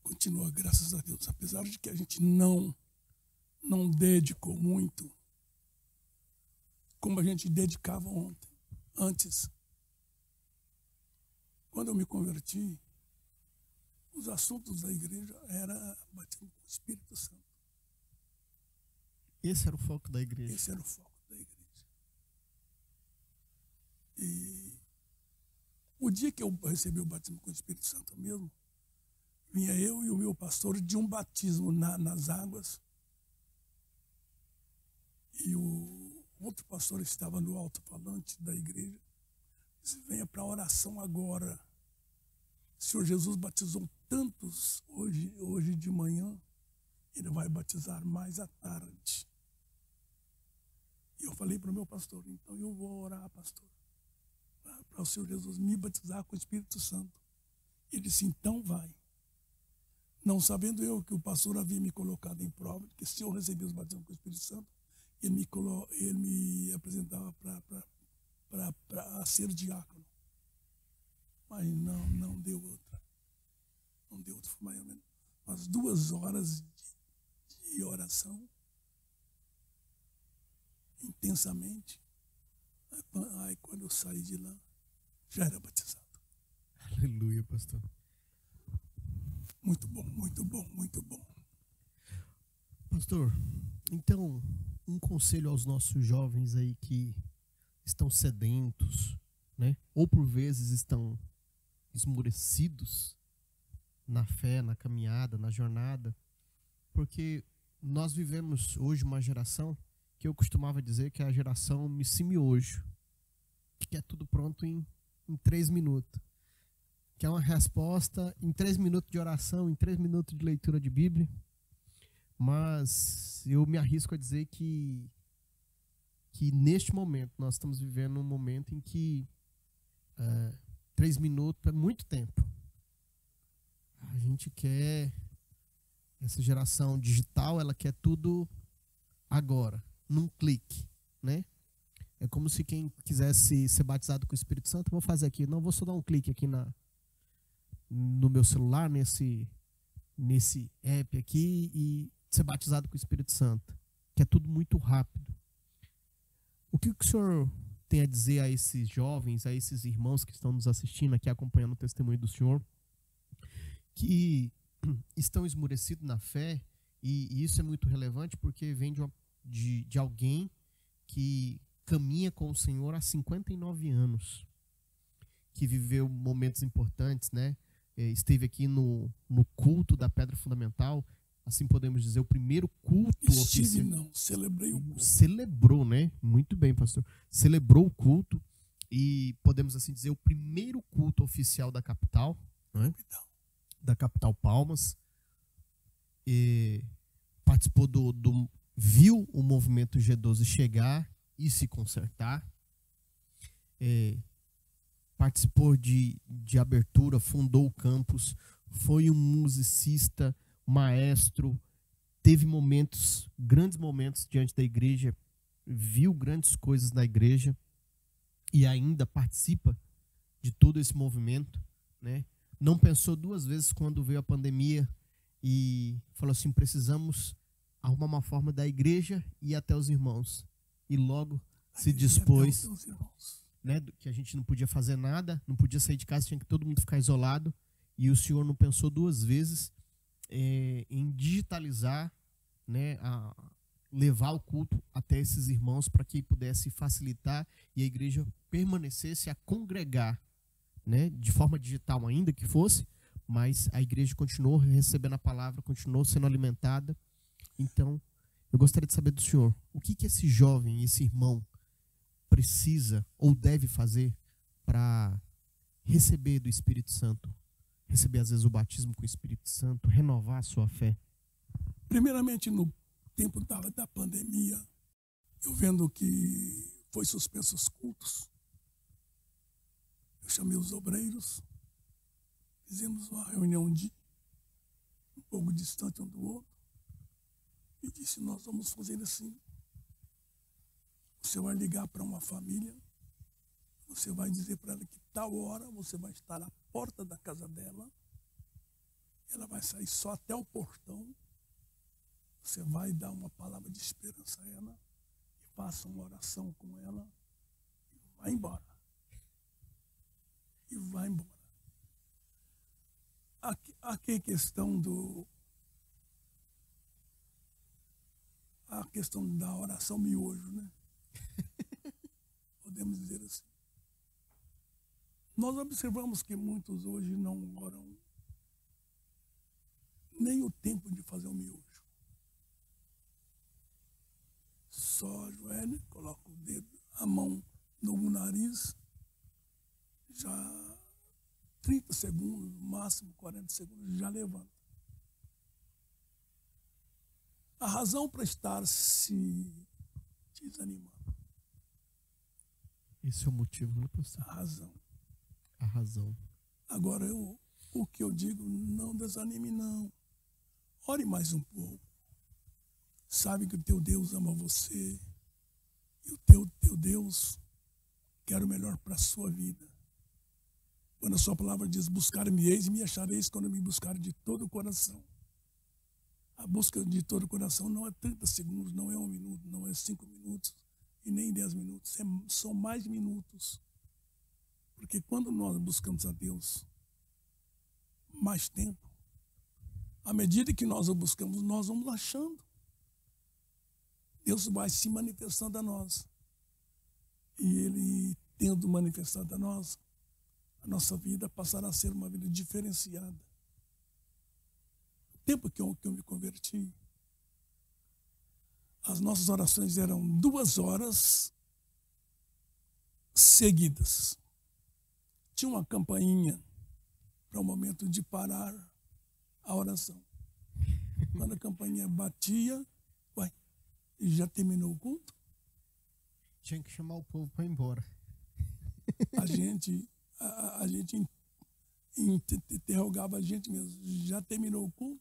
Continua, graças a Deus. Apesar de que a gente não dedicou muito, como a gente dedicava antes. Quando eu me converti, os assuntos da igreja era batismo com o Espírito Santo. Esse era o foco da igreja. Esse era o foco da igreja. E o dia que eu recebi o batismo com o Espírito Santo mesmo, vinha eu e o meu pastor de um batismo nas águas. E o outro pastor estava no alto-falante da igreja. Disse: venha para a oração agora. O Senhor Jesus batizou tantos hoje de manhã, Ele vai batizar mais à tarde. E eu falei para o meu pastor: então eu vou orar, pastor, para o Senhor Jesus me batizar com o Espírito Santo. Ele disse: então vai. Não sabendo eu que o pastor havia me colocado em prova, que se eu recebesse o batismo com o Espírito Santo, ele me apresentava para ser diácono. Mas não deu outra. Não deu outra. Foi mais ou menos umas 2 horas de oração, intensamente. Aí quando eu saí de lá, já era batizado. Aleluia, pastor. Muito bom, muito bom, muito bom. Pastor, então, um conselho aos nossos jovens aí que estão sedentos, né? Ou por vezes estão esmorecidos na fé, na caminhada, na jornada, porque nós vivemos hoje uma geração que eu costumava dizer que é a geração miojo, que quer tudo pronto em 3 minutos. Que é uma resposta em 3 minutos de oração, em 3 minutos de leitura de Bíblia. Mas eu me arrisco a dizer que neste momento, nós estamos vivendo um momento em que 3 minutos é muito tempo. A gente quer, essa geração digital, ela quer tudo agora, num clique, né? É como se quem quisesse ser batizado com o Espírito Santo, vou fazer aqui, não, vou só dar um clique aqui no meu celular, nesse app aqui, e ser batizado com o Espírito Santo, que é tudo muito rápido. O que o senhor tem a dizer a esses jovens, a esses irmãos que estão nos assistindo aqui, acompanhando o testemunho do senhor, que estão esmorecidos na fé, e isso é muito relevante porque vem de alguém que caminha com o Senhor há 59 anos, que viveu momentos importantes, né? Esteve aqui no culto da Pedra Fundamental, assim podemos dizer, o primeiro culto oficial. Não, celebrei o culto. Celebrou, né? Muito bem, pastor. Celebrou o culto e podemos assim dizer o primeiro culto oficial da capital, né? Da capital Palmas. E participou viu o movimento G12 chegar e se consertar. Participou de abertura, fundou o campus, foi um musicista, maestro, teve momentos, grandes momentos diante da igreja, viu grandes coisas na igreja e ainda participa de todo esse movimento, né? Não pensou 2 vezes quando veio a pandemia e falou assim: precisamos arrumar uma forma da igreja e ir até os irmãos. E logo se dispôs, né, que a gente não podia fazer nada, não podia sair de casa, tinha que todo mundo ficar isolado. E o senhor não pensou 2 vezes em digitalizar, né, levar o culto até esses irmãos para que pudesse facilitar e a igreja permanecesse a congregar, né, de forma digital ainda que fosse, mas a igreja continuou recebendo a palavra, continuou sendo alimentada. Então, eu gostaria de saber do senhor, o que esse jovem, esse irmão precisa ou deve fazer para receber do Espírito Santo, receber às vezes o batismo com o Espírito Santo, renovar a sua fé? Primeiramente, no tempo da pandemia, eu vendo que foi suspenso os cultos, eu chamei os obreiros, fizemos uma reunião um pouco distante um do outro, e disse: nós vamos fazer assim. Você vai ligar para uma família, você vai dizer para ela que tal hora você vai estar à porta da casa dela, ela vai sair só até o portão, você vai dar uma palavra de esperança a ela, e faça uma oração com ela, e vai embora. E vai embora. Aqui a questão a questão da oração miojo, né? Podemos dizer assim. Nós observamos que muitos hoje não oram nem o tempo de fazer o miojo. Só 30 segundos, no máximo 40 segundos, já levanta. A razão para estar se desanimando. Esse é o motivo, né, pastor? A razão. A razão. Agora, o que eu digo, não desanime, não. Ore mais um pouco. Sabe que o teu Deus ama você. E o teu Deus quer o melhor para a sua vida. Quando a sua palavra diz, buscar-me-eis e me achareis quando me buscar de todo o coração. A busca de todo o coração não é 30 segundos, não é 1 minuto, não é 5 minutos e nem 10 minutos. São mais minutos. Porque quando nós buscamos a Deus mais tempo, à medida que nós o buscamos, nós vamos achando. Deus vai se manifestando a nós. E Ele, tendo manifestado a nós, a nossa vida passará a ser uma vida diferenciada. No tempo que eu me converti, as nossas orações eram 2 horas seguidas. Tinha uma campainha para o momento de parar a oração. Quando a campainha batia, já terminou o culto? Tinha que chamar o povo para ir embora. A gente interrogava a gente mesmo. Já terminou o culto?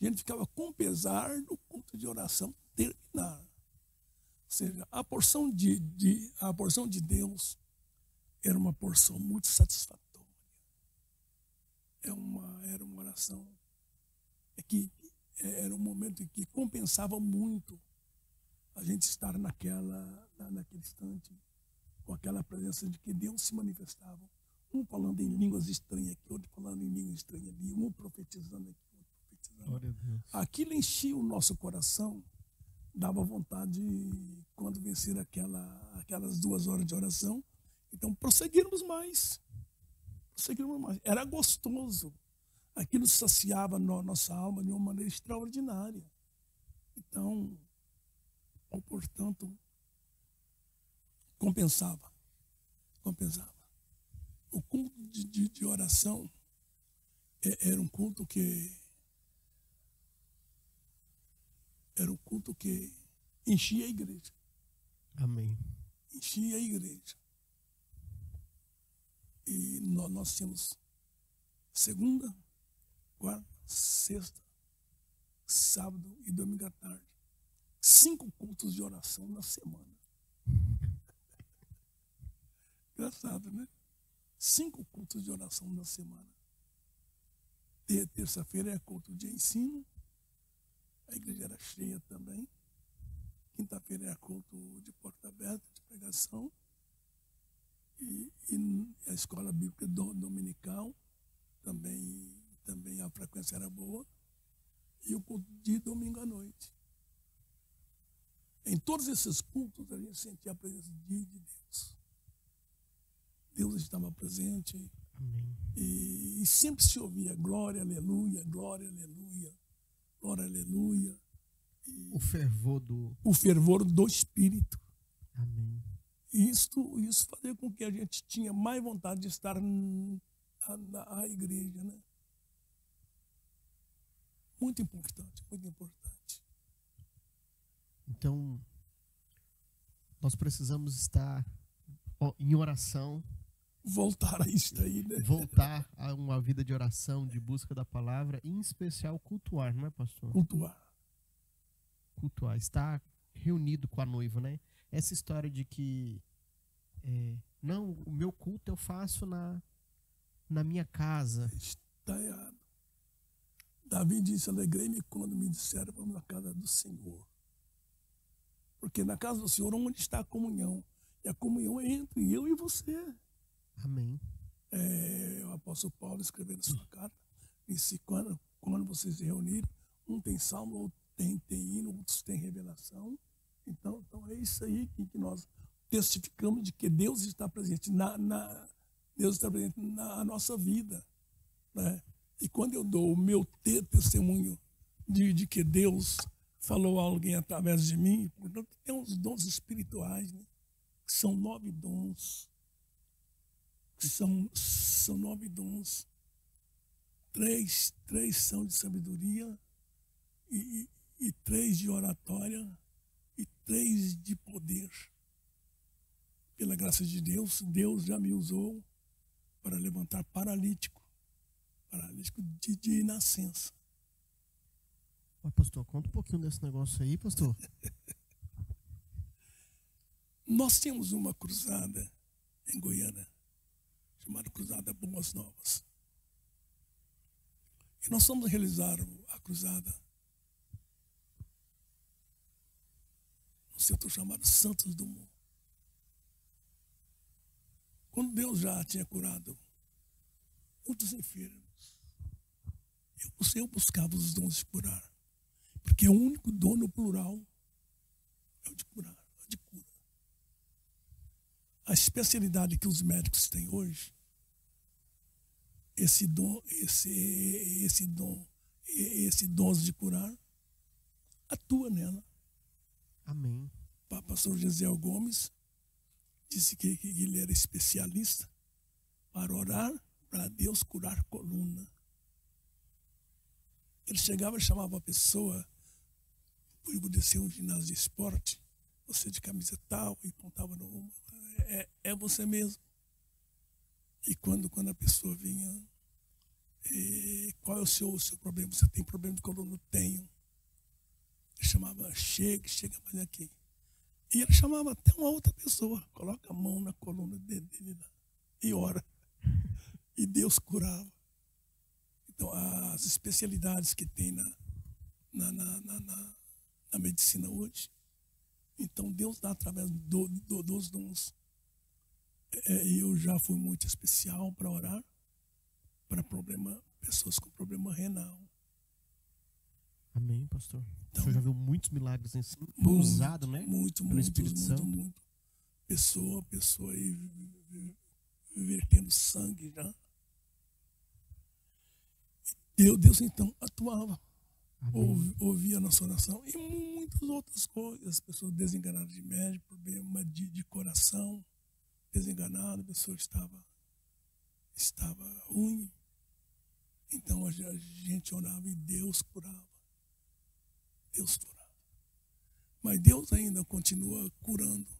A gente ficava com pesar do culto de oração terminar. Ou seja, a porção de Deus era uma porção muito satisfatória. Era uma oração que era um momento que compensava muito a gente estar naquele instante, com aquela presença de que Deus se manifestava. Um falando em línguas estranhas aqui, outro falando em línguas estranhas ali, um profetizando aqui, outro profetizando. Glória a Deus. Aquilo enchia o nosso coração, dava vontade, quando vencer aquelas 2 horas de oração, então prosseguirmos mais. Era gostoso. Aquilo saciava nossa alma de uma maneira extraordinária. Então, portanto, compensava. O culto de oração era um culto que enchia a igreja. Amém. Enchia a igreja. E nós tínhamos segunda, quarta, sexta, sábado e domingo à tarde. 5 cultos de oração na semana. Engraçado, né? 5 cultos de oração na semana. Terça-feira é culto de ensino. A igreja era cheia também. Quinta-feira é culto de porta aberta, de pregação. E a escola bíblica dominical também a frequência era boa. E o culto de domingo à noite. Em todos esses cultos a gente sentia a presença de Deus. Deus estava presente. Amém. E sempre se ouvia glória, aleluia, glória, aleluia, glória, aleluia. E O fervor do Espírito. Amém. E isso fazia com que a gente tinha mais vontade de estar na igreja, né? Muito importante, muito importante. Então, nós precisamos estar em oração, Voltar a isso aí, né? voltar a uma vida de oração, de busca da palavra, e em especial cultuar, não é, pastor? Cultuar. Cultuar, estar reunido com a noiva, né? Essa história de que não, o meu culto eu faço na minha casa. Está errado. Davi disse, alegrei-me quando me disseram, vamos na casa do Senhor. Porque na casa do Senhor, onde está a comunhão? E a comunhão é entre eu e você. Amém. O apóstolo Paulo escrevendo sua carta, disse, quando vocês se reunirem, um tem salmo, outro tem hino, outros tem revelação. Então é isso aí que nós testificamos de que Deus está presente Deus está presente na nossa vida, né? E quando eu dou o meu testemunho de que Deus falou a alguém através de mim, portanto, tem uns dons espirituais, né? Que são 9 dons. São 9 dons. 3 são de sabedoria e 3 de oratória e 3 de poder. Pela graça de Deus, Deus já me usou para levantar paralítico de nascença. Mas, pastor, conta um pouquinho desse negócio aí, pastor. Nós temos uma cruzada em Goiânia, chamada Cruzada Boas Novas. E nós vamos realizar a cruzada no setor chamado Santos Dumont. Quando Deus já tinha curado muitos enfermos, eu buscava os dons de curar. Porque o único dom no plural é o de curar, é o de cura. A especialidade que os médicos têm hoje, esse dom de curar, atua nela. Amém. O pastor Gesiel Gomes disse que ele era especialista para orar para Deus curar coluna. Ele chegava e chamava a pessoa, por descer um ginásio de esporte, você de camisa tal, e apontava no ombro, é você mesmo. E quando a pessoa vinha, qual é o seu problema? Você tem problema de coluna? Tenho. Ele chamava, chega mais aqui. E ele chamava até uma outra pessoa, coloca a mão na coluna dele e ora. E Deus curava. Então, as especialidades que tem na medicina hoje, então Deus dá através dos dons. Eu já fui muito especial para orar para pessoas com problema renal. Amém, pastor. Então, o senhor já viu muitos milagres em cima, usado, né? Muito. Pessoa aí vertendo sangue já. Deus então atuava, ouvia a nossa oração e muitas outras coisas. Pessoas desenganadas de médico, problema de coração, desenganado, a pessoa estava ruim. Então a gente orava e Deus curava. Mas Deus ainda continua curando.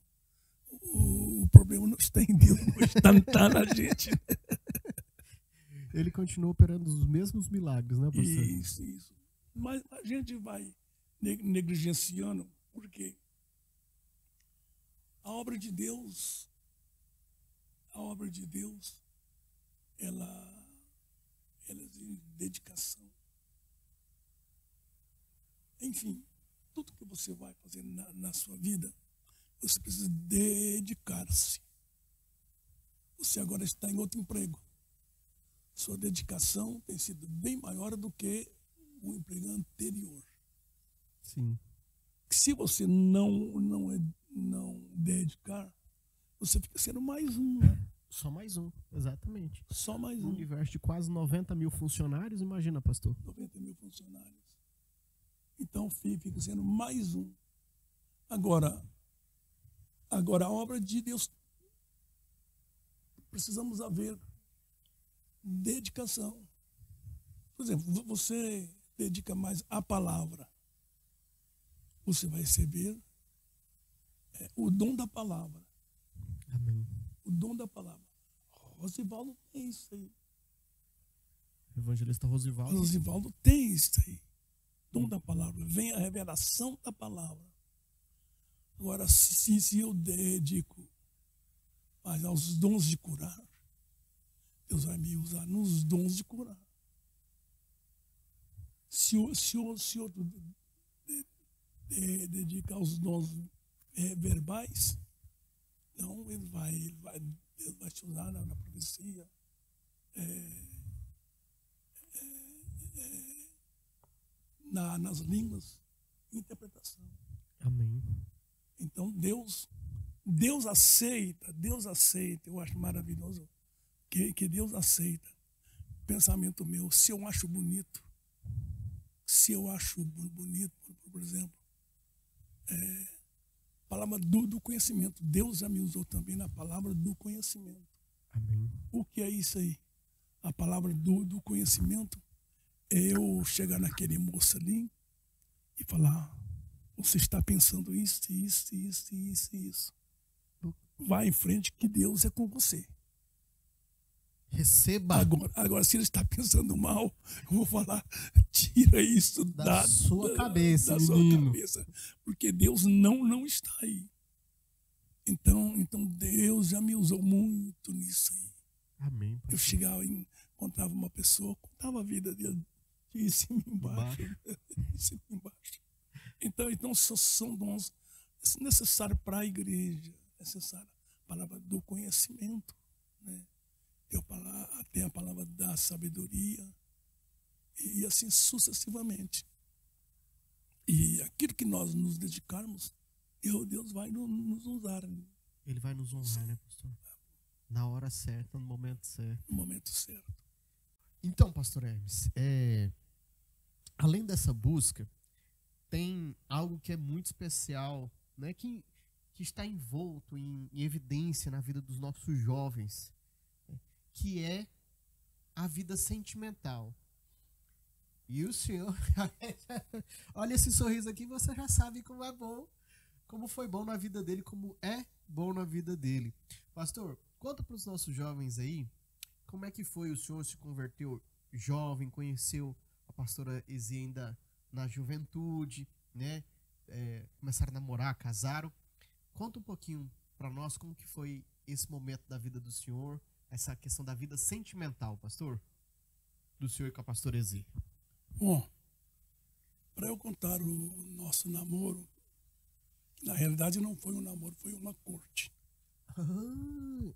O problema não está em Deus, está na gente. Ele continua operando os mesmos milagres, né, pastor? Isso. Mas a gente vai negligenciando, porque a obra de Deus, ela é de dedicação. Enfim, tudo que você vai fazer na sua vida, você precisa dedicar-se. Você agora está em outro emprego. Sua dedicação tem sido bem maior do que o emprego anterior. Sim. Se você não dedicar, você fica sendo mais um, né? Só mais um, exatamente. Só mais Um um. universo de quase 90 mil funcionários, imagina, pastor. 90 mil funcionários. Então fica sendo mais um. Agora a obra de Deus, precisamos haver dedicação. Por exemplo, você dedica mais à palavra, você vai receber o dom da palavra. Amém. O dom da palavra. Rosivaldo tem isso aí. Evangelista Rosivaldo. Rosivaldo tem isso aí. Dom da palavra. Vem a revelação da palavra. Agora, se eu dedico mais aos dons de curar, Deus vai me usar nos dons de curar. Se outro dedicar aos dons verbais, então Deus vai te usar na profecia, nas línguas, interpretação. Amém. Então Deus aceita, eu acho maravilhoso que Deus aceita pensamento meu. Se eu acho bonito, por exemplo, palavra do conhecimento. Deus já me usou também na palavra do conhecimento. Amém. O que é isso aí? A palavra do conhecimento é eu chegar naquele moço ali e falar: você está pensando isso, isso, isso, isso, isso. Vai em frente que Deus é com você. Receba Agora, se ele está pensando mal, eu vou falar: tira isso da sua cabeça, da menino. sua cabeça, porque Deus não está aí. Então Deus já me usou muito nisso aí. Amém. Eu chegava e encontrava uma pessoa, contava a vida dele de cima e embaixo. De cima e embaixo. Então são dons necessários para a igreja, necessária a palavra do conhecimento, né? Tem a palavra da sabedoria, e assim sucessivamente. E aquilo que nós nos dedicarmos, Deus vai nos usar. Ele vai nos honrar, né, pastor? Na hora certa, no momento certo. No momento certo. Então, pastor Hermes, além dessa busca, tem algo que é muito especial, né, que está envolto em evidência na vida dos nossos jovens, que é a vida sentimental. E o senhor, olha esse sorriso aqui, você já sabe como é bom, como foi bom na vida dele, como é bom na vida dele. Pastor, conta para os nossos jovens aí, como é que foi? O senhor se converteu jovem, conheceu a pastora Ezi ainda na juventude, né? Começaram a namorar, casaram. Conta um pouquinho para nós como que foi esse momento da vida do senhor, essa questão da vida sentimental, pastor, do senhor e com a pastora Ezi. Bom, para eu contar o nosso namoro, na realidade não foi um namoro, foi uma corte.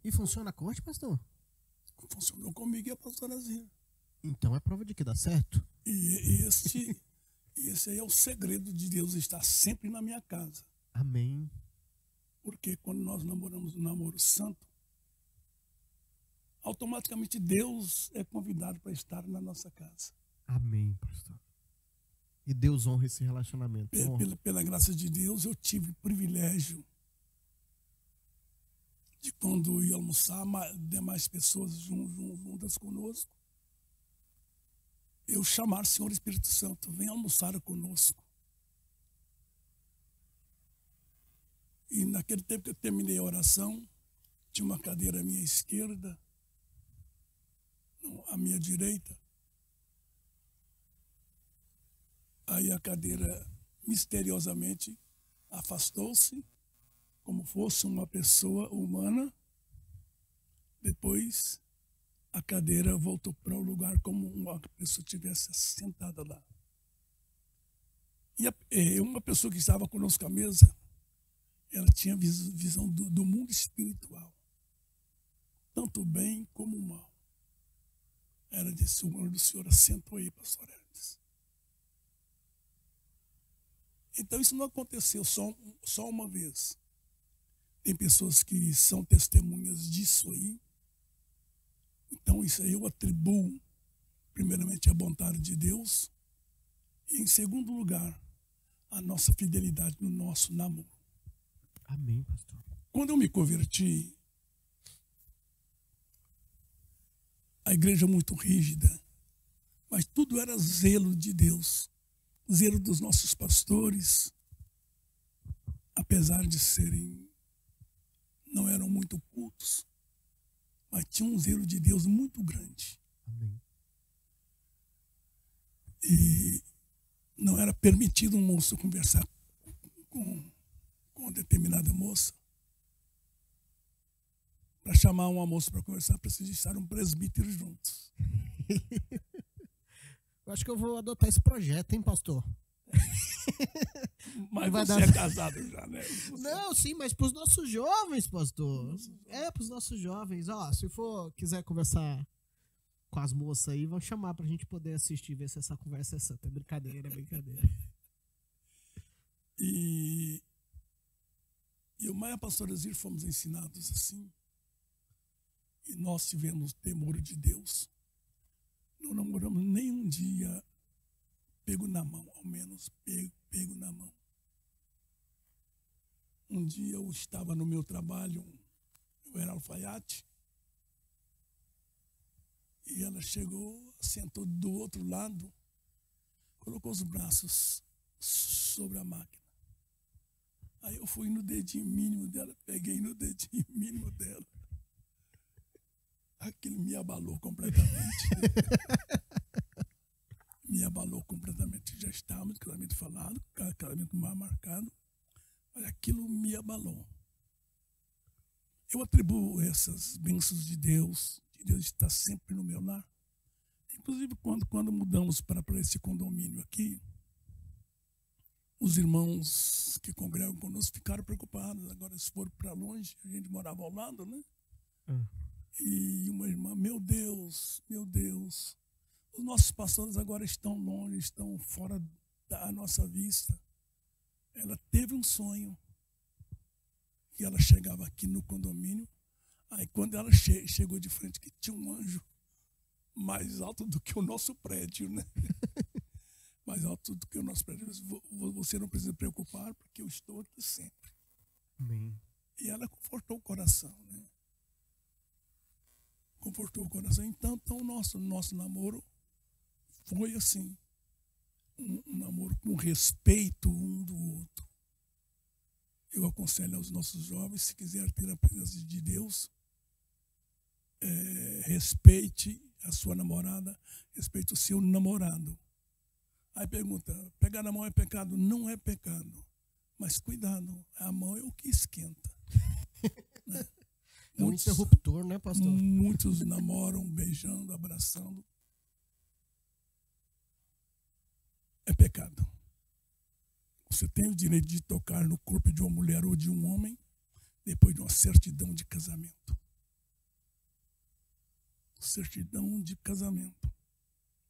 E funciona a corte, pastor? Funcionou comigo e a pastora Zia. Então é prova de que dá certo. E esse aí é o segredo de Deus estar sempre na minha casa. Amém. Porque quando nós namoramos um namoro santo, automaticamente Deus é convidado para estar na nossa casa. Amém, pastor. E Deus honra esse relacionamento. Pela graça de Deus, eu tive o privilégio de, quando ia almoçar, demais pessoas juntas conosco, eu chamar Senhor Espírito Santo, vem almoçar conosco. E naquele tempo que eu terminei a oração, tinha uma cadeira à minha esquerda, à minha direita. Aí a cadeira misteriosamente afastou-se, como fosse uma pessoa humana. Depois a cadeira voltou para o lugar como uma pessoa estivesse sentada lá. E uma pessoa que estava conosco à mesa, ela tinha visão do mundo espiritual, tanto o bem como o mal. Ela disse: o anjo do Senhor assentou aí, pastor Hermes. Então isso não aconteceu só uma vez. Tem pessoas que são testemunhas disso aí. Então isso aí eu atribuo primeiramente à vontade de Deus e, em segundo lugar, a nossa fidelidade no nosso namoro. Amém, pastor. Quando eu me converti, a igreja muito rígida, mas tudo era zelo de Deus, zelo dos nossos pastores, apesar de não eram muito cultos, mas tinha um zelo de Deus muito grande. Amém. E não era permitido um moço conversar com uma determinada moça. Para chamar uma moça para conversar, precisa estar um presbítero juntos. Eu acho que eu vou adotar esse projeto, hein, pastor? Mas você é casado já, né? Não, sim, mas para os nossos jovens, pastor. Para os nossos jovens. Ó, se quiser conversar com as moças aí, vão chamar para a gente poder assistir, ver se essa conversa é santa. É brincadeira, é brincadeira. E eu e a pastora Zir fomos ensinados assim. E nós tivemos temor de Deus. Não namoramos nem um dia pego na mão, ao menos pego na mão. Um dia eu estava no meu trabalho, eu era alfaiate, E ela chegou, sentou do outro lado, colocou os braços sobre a máquina. Aí eu fui no dedinho mínimo dela, peguei no dedinho mínimo dela. Aquilo me abalou completamente. Me abalou completamente. Já estávamos, casamento falado, casamento mal marcado. Mas aquilo me abalou. Eu atribuo essas bênçãos de Deus está sempre no meu lar. Inclusive, quando mudamos para esse condomínio aqui, os irmãos que congregam conosco ficaram preocupados. Agora eles foram para longe, a gente morava ao lado, né? E uma irmã, meu Deus, os nossos pastores agora estão longe, estão fora da nossa vista. Ela teve um sonho que ela chegava aqui no condomínio. Aí quando ela chegou de frente, que tinha um anjo mais alto do que o nosso prédio, né? Mais alto do que o nosso prédio. Você não precisa preocupar, porque eu estou aqui sempre. Amém. E ela confortou o coração, né? Confortou o coração. Então o nosso namoro foi assim, um namoro com respeito um do outro. Eu aconselho aos nossos jovens, se quiser ter a presença de Deus, respeite a sua namorada, respeite o seu namorado. Aí pergunta, pegar na mão é pecado? Não é pecado, mas cuidado, a mão é o que esquenta. Né? É um interruptor, né, pastor? Muitos namoram beijando, abraçando. É pecado. Você tem o direito de tocar no corpo de uma mulher ou de um homem depois de uma certidão de casamento. Certidão de casamento.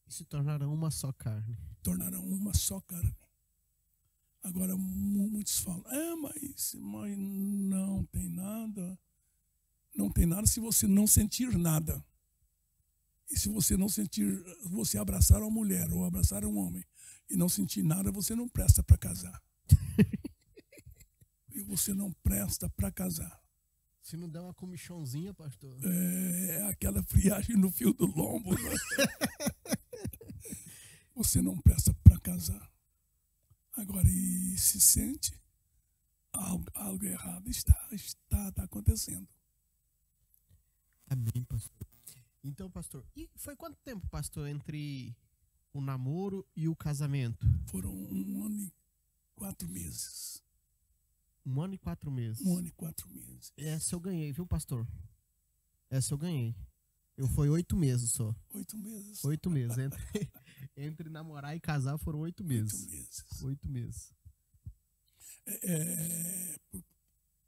E se tornarão uma só carne. Tornarão uma só carne. Agora, muitos falam, mas não tem nada. Não tem nada se você não sentir nada. E se você não sentir, você abraçar uma mulher ou abraçar um homem e não sentir nada, você não presta para casar. E você não presta para casar. Se não der uma comichãozinha, pastor. É aquela friagem no fio do lombo. Né? Você não presta para casar. Agora, e se sente algo errado está acontecendo. Amém, pastor. Então, pastor, e foi quanto tempo, pastor, entre o namoro e o casamento? Foram 1 ano e 4 meses. 1 ano e 4 meses. 1 ano e 4 meses. Essa eu ganhei, viu, pastor? Essa eu ganhei. Foi 8 meses só. 8 meses. 8 meses. Entre namorar e casar foram 8 meses. 8 meses. 8 meses.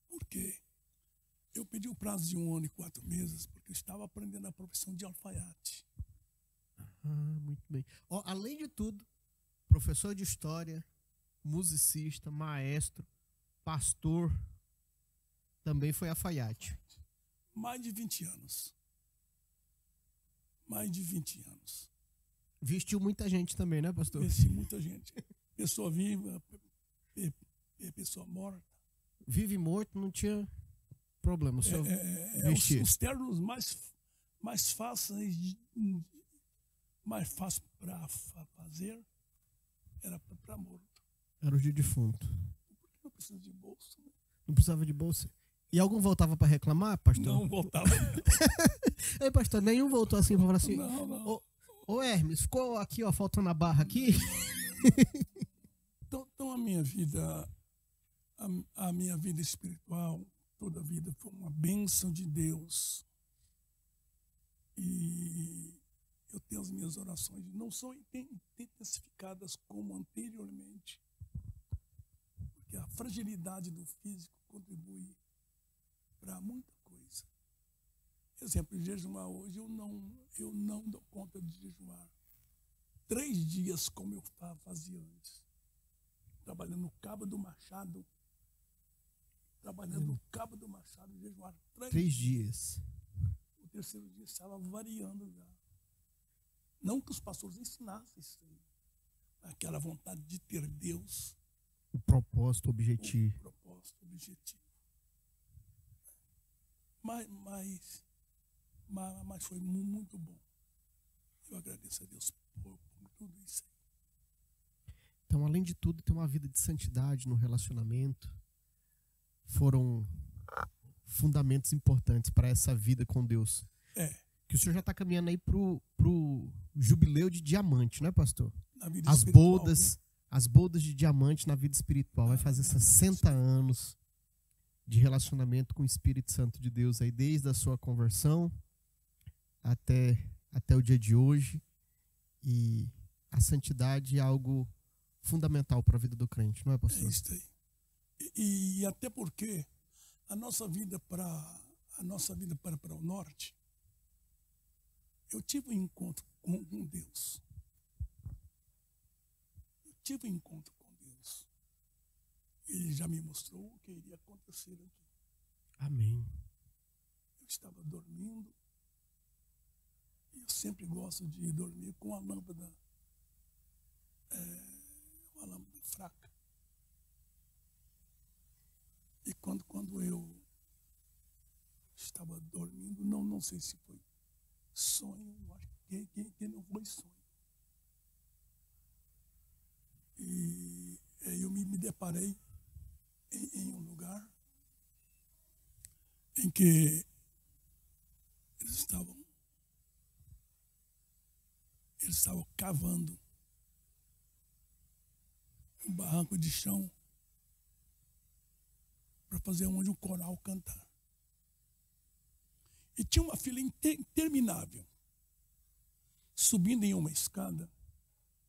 Por quê? Eu pedi o prazo de 1 ano e 4 meses porque eu estava aprendendo a profissão de alfaiate. Muito bem. Além de tudo, professor de história, musicista, maestro, pastor, também foi alfaiate. Mais de 20 anos. Mais de 20 anos. Vestiu muita gente também, né, pastor? Vesti muita gente. Pessoa viva, pessoa morta. Vive e morto, não tinha problema. Os ternos mais fáceis mais fácil para fazer era para morto. Era o de defunto. Porque não precisa de bolsa. Né? Não precisava de bolsa. E algum voltava para reclamar, pastor? Não voltava. Ei, pastor, nenhum voltou assim para falar assim. Não. Ô Hermes, ficou aqui, ó, faltando a barra aqui? Então a minha vida espiritual, toda a vida foi uma bênção de Deus. E eu tenho as minhas orações, não são intensificadas como anteriormente, porque a fragilidade do físico contribui para muita coisa. Exemplo, jejuar hoje, eu não dou conta de jejuar 3 dias como eu fazia antes. Trabalhando no Cabo do Machado, jejuar 3 dias. O 3º dia estava variando já. Não que os pastores ensinassem isso aí. Aquela vontade de ter Deus. O propósito, objetivo. Mas foi muito bom. Eu agradeço a Deus por tudo isso. Então, além de tudo, ter uma vida de santidade no relacionamento foram fundamentos importantes para essa vida com Deus. Que o senhor já está caminhando aí pro jubileu de diamante, não é, pastor? Na vida espiritual, né? As bodas de diamante na vida espiritual. Vai fazer 60 anos de relacionamento com o Espírito Santo de Deus aí, desde a sua conversão até o dia de hoje. E a santidade é algo fundamental para a vida do crente, não é, pastor? É isso aí. E até porque a nossa vida para o norte, eu tive um encontro com Deus. Ele já me mostrou o que iria acontecer aqui. Amém. Eu estava dormindo. E eu sempre gosto de dormir com a lâmpada, uma lâmpada fraca. E quando eu estava dormindo, não sei se foi sonho, acho que não foi sonho. E eu me deparei em um lugar em que eles estavam cavando um barranco de chão para fazer onde o coral cantar. E tinha uma fila interminável, subindo em uma escada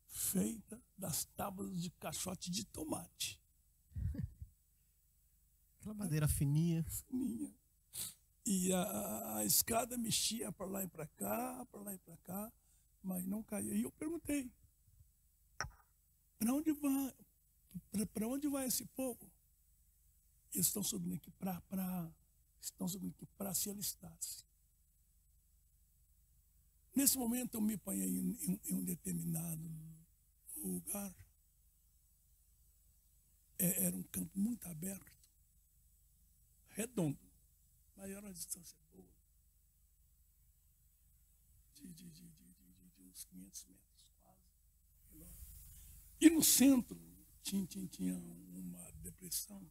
feita das tábuas de caixote de tomate. Aquela madeira fininha. E a escada mexia para lá e para cá, mas não caía. E eu perguntei, para onde vai esse povo? Eles estão subindo aqui para se alistar-se. Nesse momento eu me apanhei em um determinado lugar. Era um campo muito aberto, redondo, mas era uma distância boa, de uns 500 metros quase. E no centro tinha uma depressão,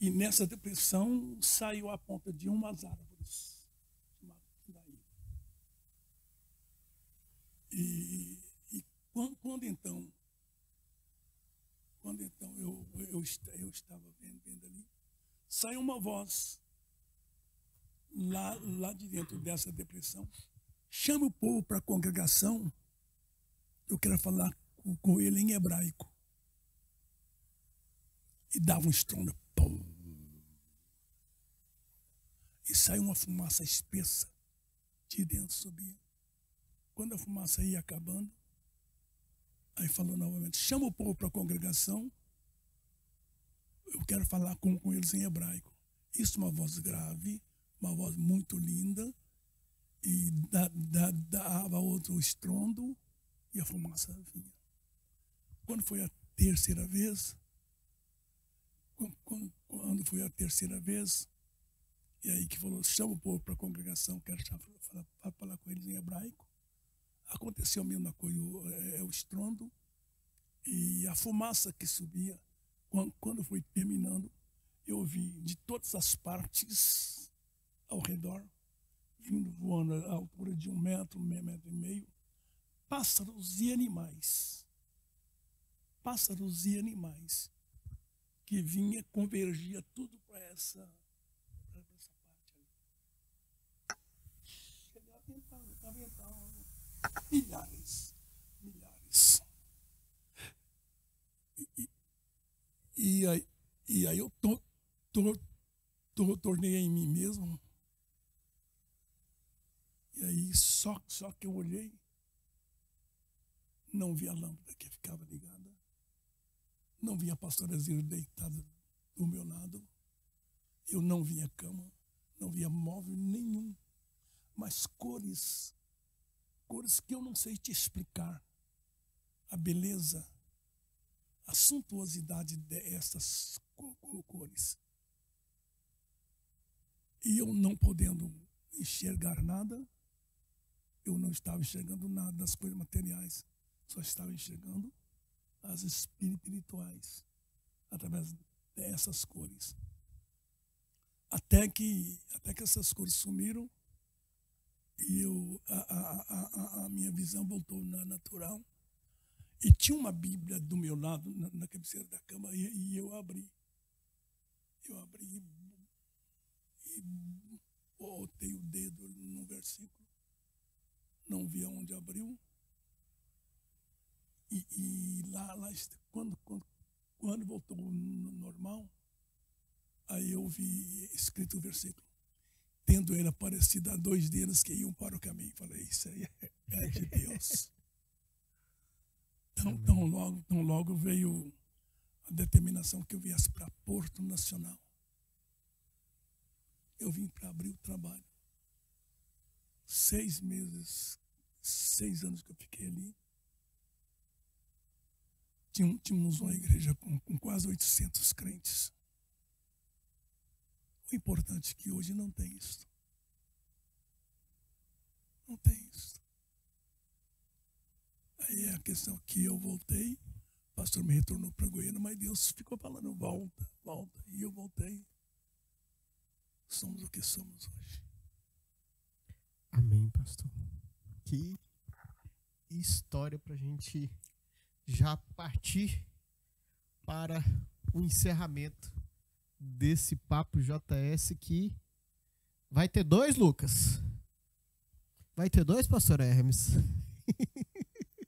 e nessa depressão saiu a ponta de umas árvores, chamada pindaíba. E quando então eu estava vendo ali, saiu uma voz lá de dentro dessa depressão: chama o povo para a congregação, eu quero falar com ele em hebraico. E dava um estrondo, pum, e saiu uma fumaça espessa, de dentro subia. Quando a fumaça ia acabando, aí falou novamente: chama o povo para a congregação, eu quero falar com eles em hebraico. Isso, uma voz grave, uma voz muito linda, e dava outro estrondo, e a fumaça vinha. Quando foi a terceira vez, e aí que falou: chama o povo para a congregação, quero falar com eles em hebraico. Aconteceu a mesma coisa, o estrondo e a fumaça que subia. Quando foi terminando, eu vi de todas as partes ao redor, vindo voando à altura de 1 metro, 1,5 metros, pássaros e animais. Pássaros e animais que vinha, convergia tudo para essa parte ali. Avental. Milhares. E aí eu tornei em mim mesmo. E aí só que eu olhei, não vi a lâmpada que ficava ligada, não vi a pastora Zilda deitada do meu lado, eu não vi a cama, não via móvel nenhum, mas cores que eu não sei te explicar, a beleza, a suntuosidade dessas cores. E eu não podendo enxergar nada, eu não estava enxergando nada das coisas materiais, só estava enxergando as espirituais através dessas cores. Até que essas cores sumiram e a minha visão voltou na natural. E tinha uma Bíblia do meu lado, na cabeceira da cama, e eu abri. Eu abri e botei o dedo no versículo. Não vi aonde abriu. E lá quando voltou no normal, aí eu vi escrito o versículo. Tendo ele aparecido a 2 deles que iam para o caminho. Falei, isso aí é de Deus. Tão logo veio a determinação que eu viesse para Porto Nacional. Eu vim para abrir o trabalho. 6 meses, 6 anos que eu fiquei ali. Tínhamos uma igreja com quase 800 crentes. O importante é que hoje não tem isso. Não tem isso. Aí é a questão que eu voltei, o pastor me retornou para Goiânia, mas Deus ficou falando, volta. E eu voltei. Somos o que somos hoje. Amém, pastor. Que história para a gente já partir para o encerramento desse Papo JS, que vai ter 2, Lucas? Vai ter 2, pastor Hermes?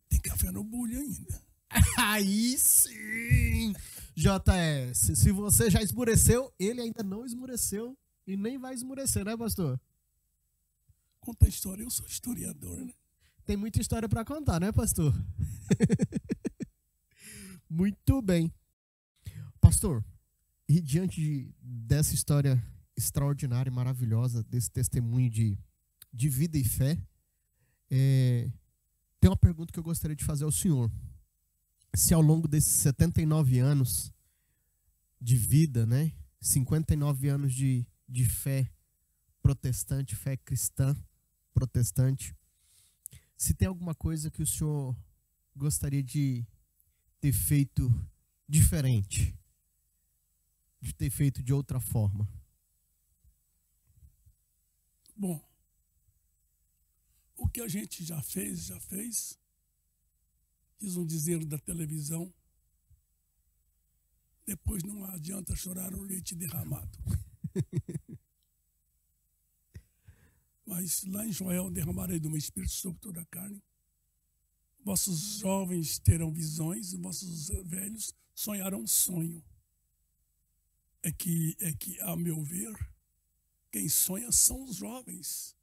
Tem café no bulho ainda. Aí sim! JS, se você já esmureceu, ele ainda não esmureceu e nem vai esmurecer, né, pastor? Conta a história, eu sou historiador, né? Tem muita história para contar, né, pastor? Muito bem. Pastor, e diante dessa história extraordinária e maravilhosa, desse testemunho de vida e fé, tem uma pergunta que eu gostaria de fazer ao senhor. Se ao longo desses 79 anos de vida, né, 59 anos de fé protestante, fé cristã protestante, se tem alguma coisa que o senhor gostaria de ter feito diferente, de ter feito de outra forma? Bom, o que a gente já fez. Diz um dizer da televisão, depois não adianta chorar o leite derramado. Mas lá em Joel, derramarei do meu espírito sobre toda a carne. Vossos jovens terão visões, vossos velhos sonharão um sonho. É que, a meu ver, quem sonha são os jovens.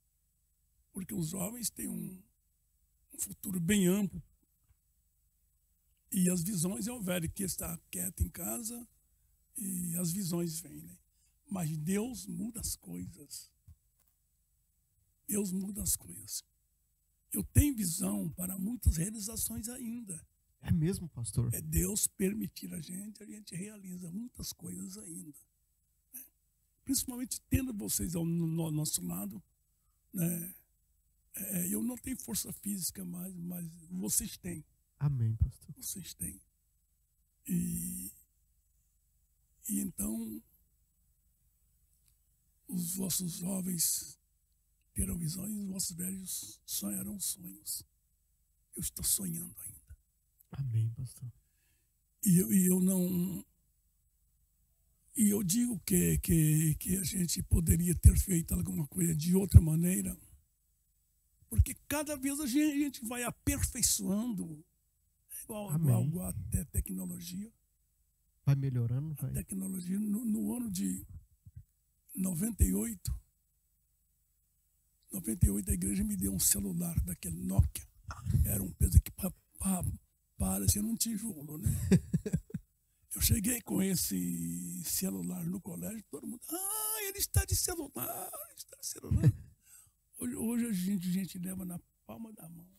Porque os jovens têm um futuro bem amplo. E as visões é o velho que está quieto em casa e as visões vêm, né? Mas Deus muda as coisas. Deus muda as coisas. Eu tenho visão para muitas realizações ainda. É mesmo, pastor? É Deus permitir a gente realiza muitas coisas ainda. Né? Principalmente tendo vocês ao nosso lado, né? Eu não tenho força física mais, mas vocês têm. Amém, pastor. Vocês têm. E então, os vossos jovens terão visões, os vossos velhos sonharão sonhos. Eu estou sonhando ainda. Amém, pastor. E eu digo que a gente poderia ter feito alguma coisa de outra maneira, porque cada vez a gente vai aperfeiçoando. Igual a tecnologia. Vai melhorando, vai. A tecnologia, no ano de 98, a igreja me deu um celular daquele Nokia. Era um peso que parecia um tijolo, né? Eu cheguei com esse celular no colégio, todo mundo, ele está de celular, Hoje a gente leva na palma da mão.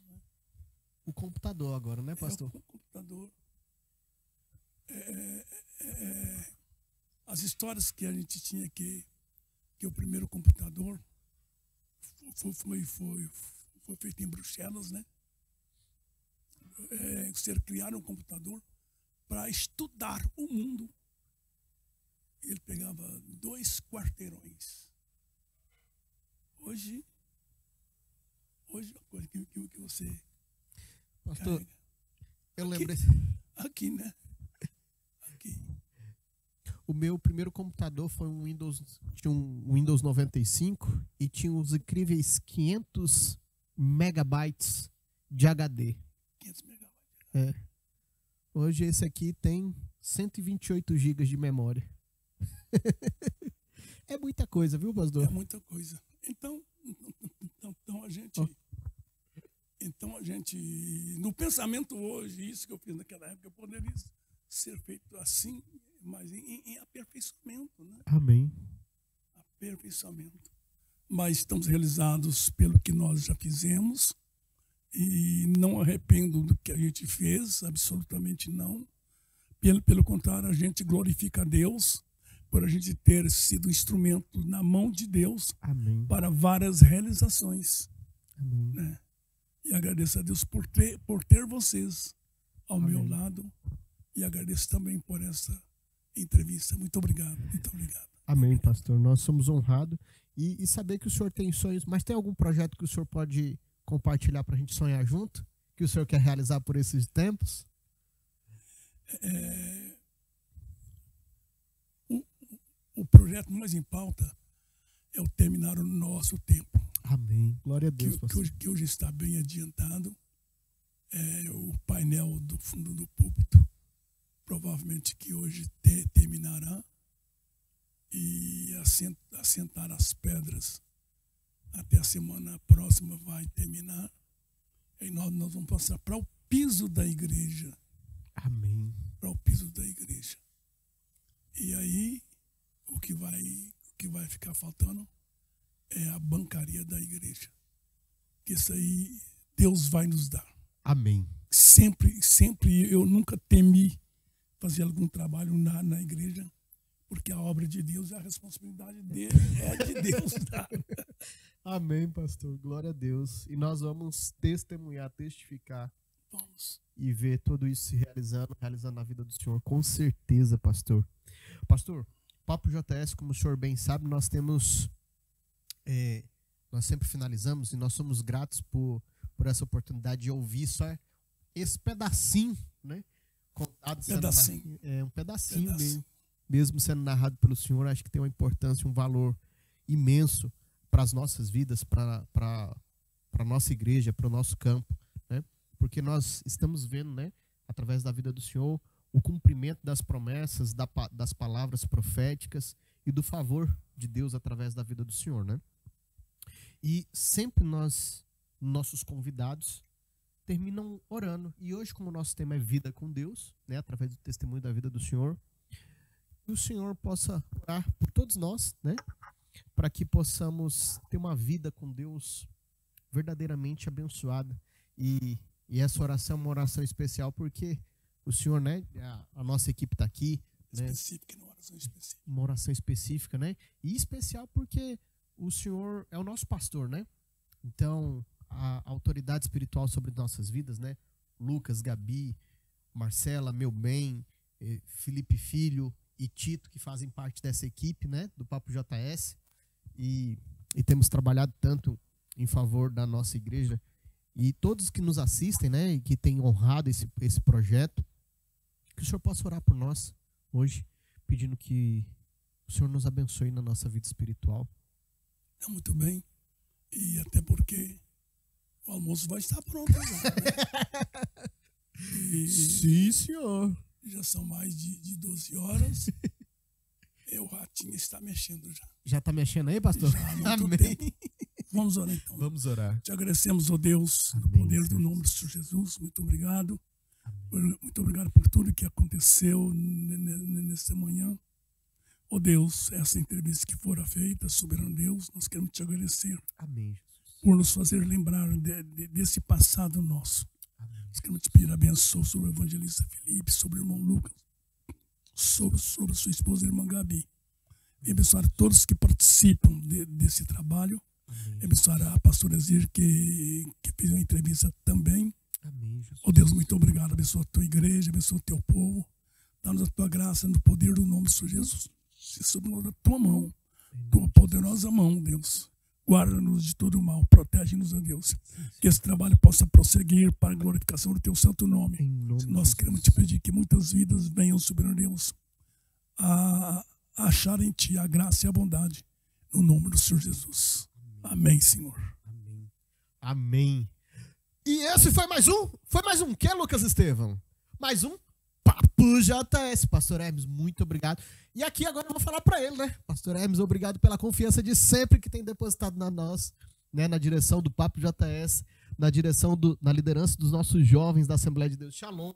O computador agora, né, pastor? O computador. As histórias que a gente tinha que o primeiro computador foi feito em Bruxelas, né? Você criar um computador para estudar o mundo. Ele pegava 2 quarteirões. Hoje a coisa que você Pastor, carrega. eu Aqui. lembrei. Aqui, né? Aqui. O meu primeiro computador foi tinha um Windows 95 e tinha os incríveis 500 megabytes de HD. 500 megabytes. É. Hoje esse aqui tem 128 gigas de memória. É muita coisa, viu, pastor? É muita coisa. Então a gente... Então a gente, no pensamento hoje, isso que eu fiz naquela época, poderia ser feito assim, mas em aperfeiçoamento, né? Amém. Aperfeiçoamento. Mas estamos realizados pelo que nós já fizemos e não arrependo do que a gente fez, absolutamente não. Pelo contrário, a gente glorifica a Deus por a gente ter sido instrumento na mão de Deus. Amém. Para várias realizações. Amém. Né? E agradeço a Deus por ter vocês ao Amém. meu lado. E agradeço também por essa entrevista. Muito obrigado, muito obrigado. Amém, pastor. Nós somos honrados. E saber que o senhor tem sonhos, mas tem algum projeto que o senhor pode compartilhar para a gente sonhar junto? Que o senhor quer realizar por esses tempos? O projeto mais em pauta é o terminar o nosso tempo. Amém. Glória a Deus, pastor. Que hoje está bem adiantado. O painel do fundo do púlpito provavelmente que hoje terminará. E assentar as pedras até a semana próxima vai terminar. E nós vamos passar para o piso da igreja. Amém. Para o piso da igreja. E aí, o que vai ficar faltando é a bancaria da igreja. Que isso aí Deus vai nos dar. Amém. Sempre eu nunca temi fazer algum trabalho na igreja, porque a obra de Deus e a responsabilidade dele é de Deus dar. Amém, pastor. Glória a Deus. E nós vamos testemunhar, testificar. Vamos. E ver tudo isso se realizando na vida do senhor. Com certeza, pastor. Pastor, Papo JS, como o senhor bem sabe, nós temos... nós sempre finalizamos e nós somos gratos por essa oportunidade de ouvir só esse pedacinho, né? Contado Pedacinho. Um pedacinho. Mesmo sendo narrado pelo senhor, acho que tem uma importância, um valor imenso para as nossas vidas, para a nossa igreja, para o nosso campo, né? Porque nós estamos vendo, né, através da vida do senhor, o cumprimento das promessas, das palavras proféticas e do favor de Deus através da vida do senhor, né? E sempre nossos convidados terminam orando. E hoje, como o nosso tema é vida com Deus, né, através do testemunho da vida do senhor, que o senhor possa orar por todos nós, né, para que possamos ter uma vida com Deus verdadeiramente abençoada. E essa oração é uma oração especial porque o senhor, né, a nossa equipe está aqui, né, Específica, uma oração específica. uma oração específica, né, e especial porque o senhor é o nosso pastor, né? Então, a autoridade espiritual sobre nossas vidas, né? Lucas, Gabi, Marcela, meu bem, Felipe Filho e Tito, que fazem parte dessa equipe, né? Do Papo JS. E temos trabalhado tanto em favor da nossa igreja. E todos que nos assistem, né? E que têm honrado esse projeto, que o senhor possa orar por nós hoje, pedindo que o senhor nos abençoe na nossa vida espiritual. Muito bem. E até porque o almoço vai estar pronto já, né? Sim, senhor. Já são mais de 12 horas. O ratinho está mexendo já. Já está mexendo aí, pastor? Já há muito Amém. tempo. Vamos orar então. Vamos orar. Te agradecemos, ó Deus, no Amém, poder do Senhor. nome do Senhor Jesus. Muito obrigado. Amém. Muito obrigado por tudo que aconteceu nessa manhã. Ó Deus, essa entrevista que fora feita, soberano Deus, nós queremos te agradecer Amém, Jesus. por nos fazer lembrar desse passado nosso. Amém. Nós queremos te pedir a benção sobre o evangelista Felipe, sobre o irmão Lucas, sobre sua esposa, a irmã Gabi. E abençoar todos que participam desse trabalho Abençoar a pastora Zir, que fez uma entrevista também. Amém, Jesus. Oh Deus, muito obrigado. Abençoa a tua igreja, abençoa o teu povo. Dá-nos a tua graça no poder do nome do Senhor Jesus. Se sob a tua mão, tua poderosa mão, Deus. Guarda-nos de todo mal, protege-nos, ó Deus. Que esse trabalho possa prosseguir para a glorificação do teu santo nome. Nós queremos te pedir que muitas vidas venham, soberano Deus, a achar em ti a graça e a bondade, no nome do Senhor Jesus. Amém, Senhor. Amém. Amém. E esse foi mais um? Foi mais um que, Lucas Estevão? Mais um Papo JS. Pastor Hermes, muito obrigado. E aqui agora eu vou falar para ele, né? Pastor Hermes, obrigado pela confiança de sempre que tem depositado na nós, né? Na direção do Papo JS, na liderança dos nossos jovens da Assembleia de Deus Shalom.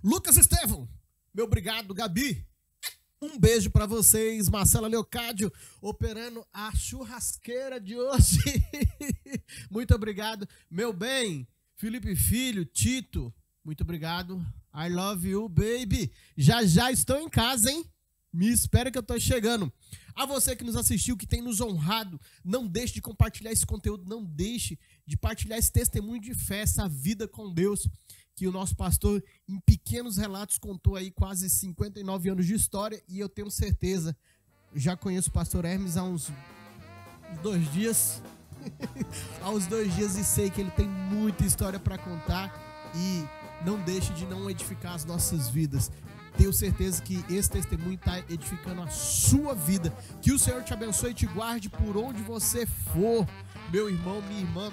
Lucas Estevão, meu obrigado. Gabi, um beijo para vocês. Marcela Leocádio, operando a churrasqueira de hoje. Muito obrigado. Meu bem, Felipe Filho, Tito, muito obrigado. I love you, baby. Já estou em casa, hein? Me espera que eu tô chegando. A você que nos assistiu, que tem nos honrado, não deixe de compartilhar esse conteúdo, não deixe de partilhar esse testemunho de fé, essa vida com Deus, que o nosso pastor, em pequenos relatos, contou aí quase 59 anos de história, e eu tenho certeza, já conheço o pastor Hermes há uns 2 dias, há uns 2 dias, e sei que ele tem muita história para contar, e não deixe de não edificar as nossas vidas. Tenho certeza que esse testemunho está edificando a sua vida. Que o Senhor te abençoe e te guarde por onde você for. Meu irmão, minha irmã,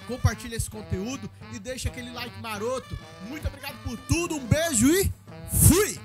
compartilha esse conteúdo e deixa aquele like maroto. Muito obrigado por tudo, um beijo e fui!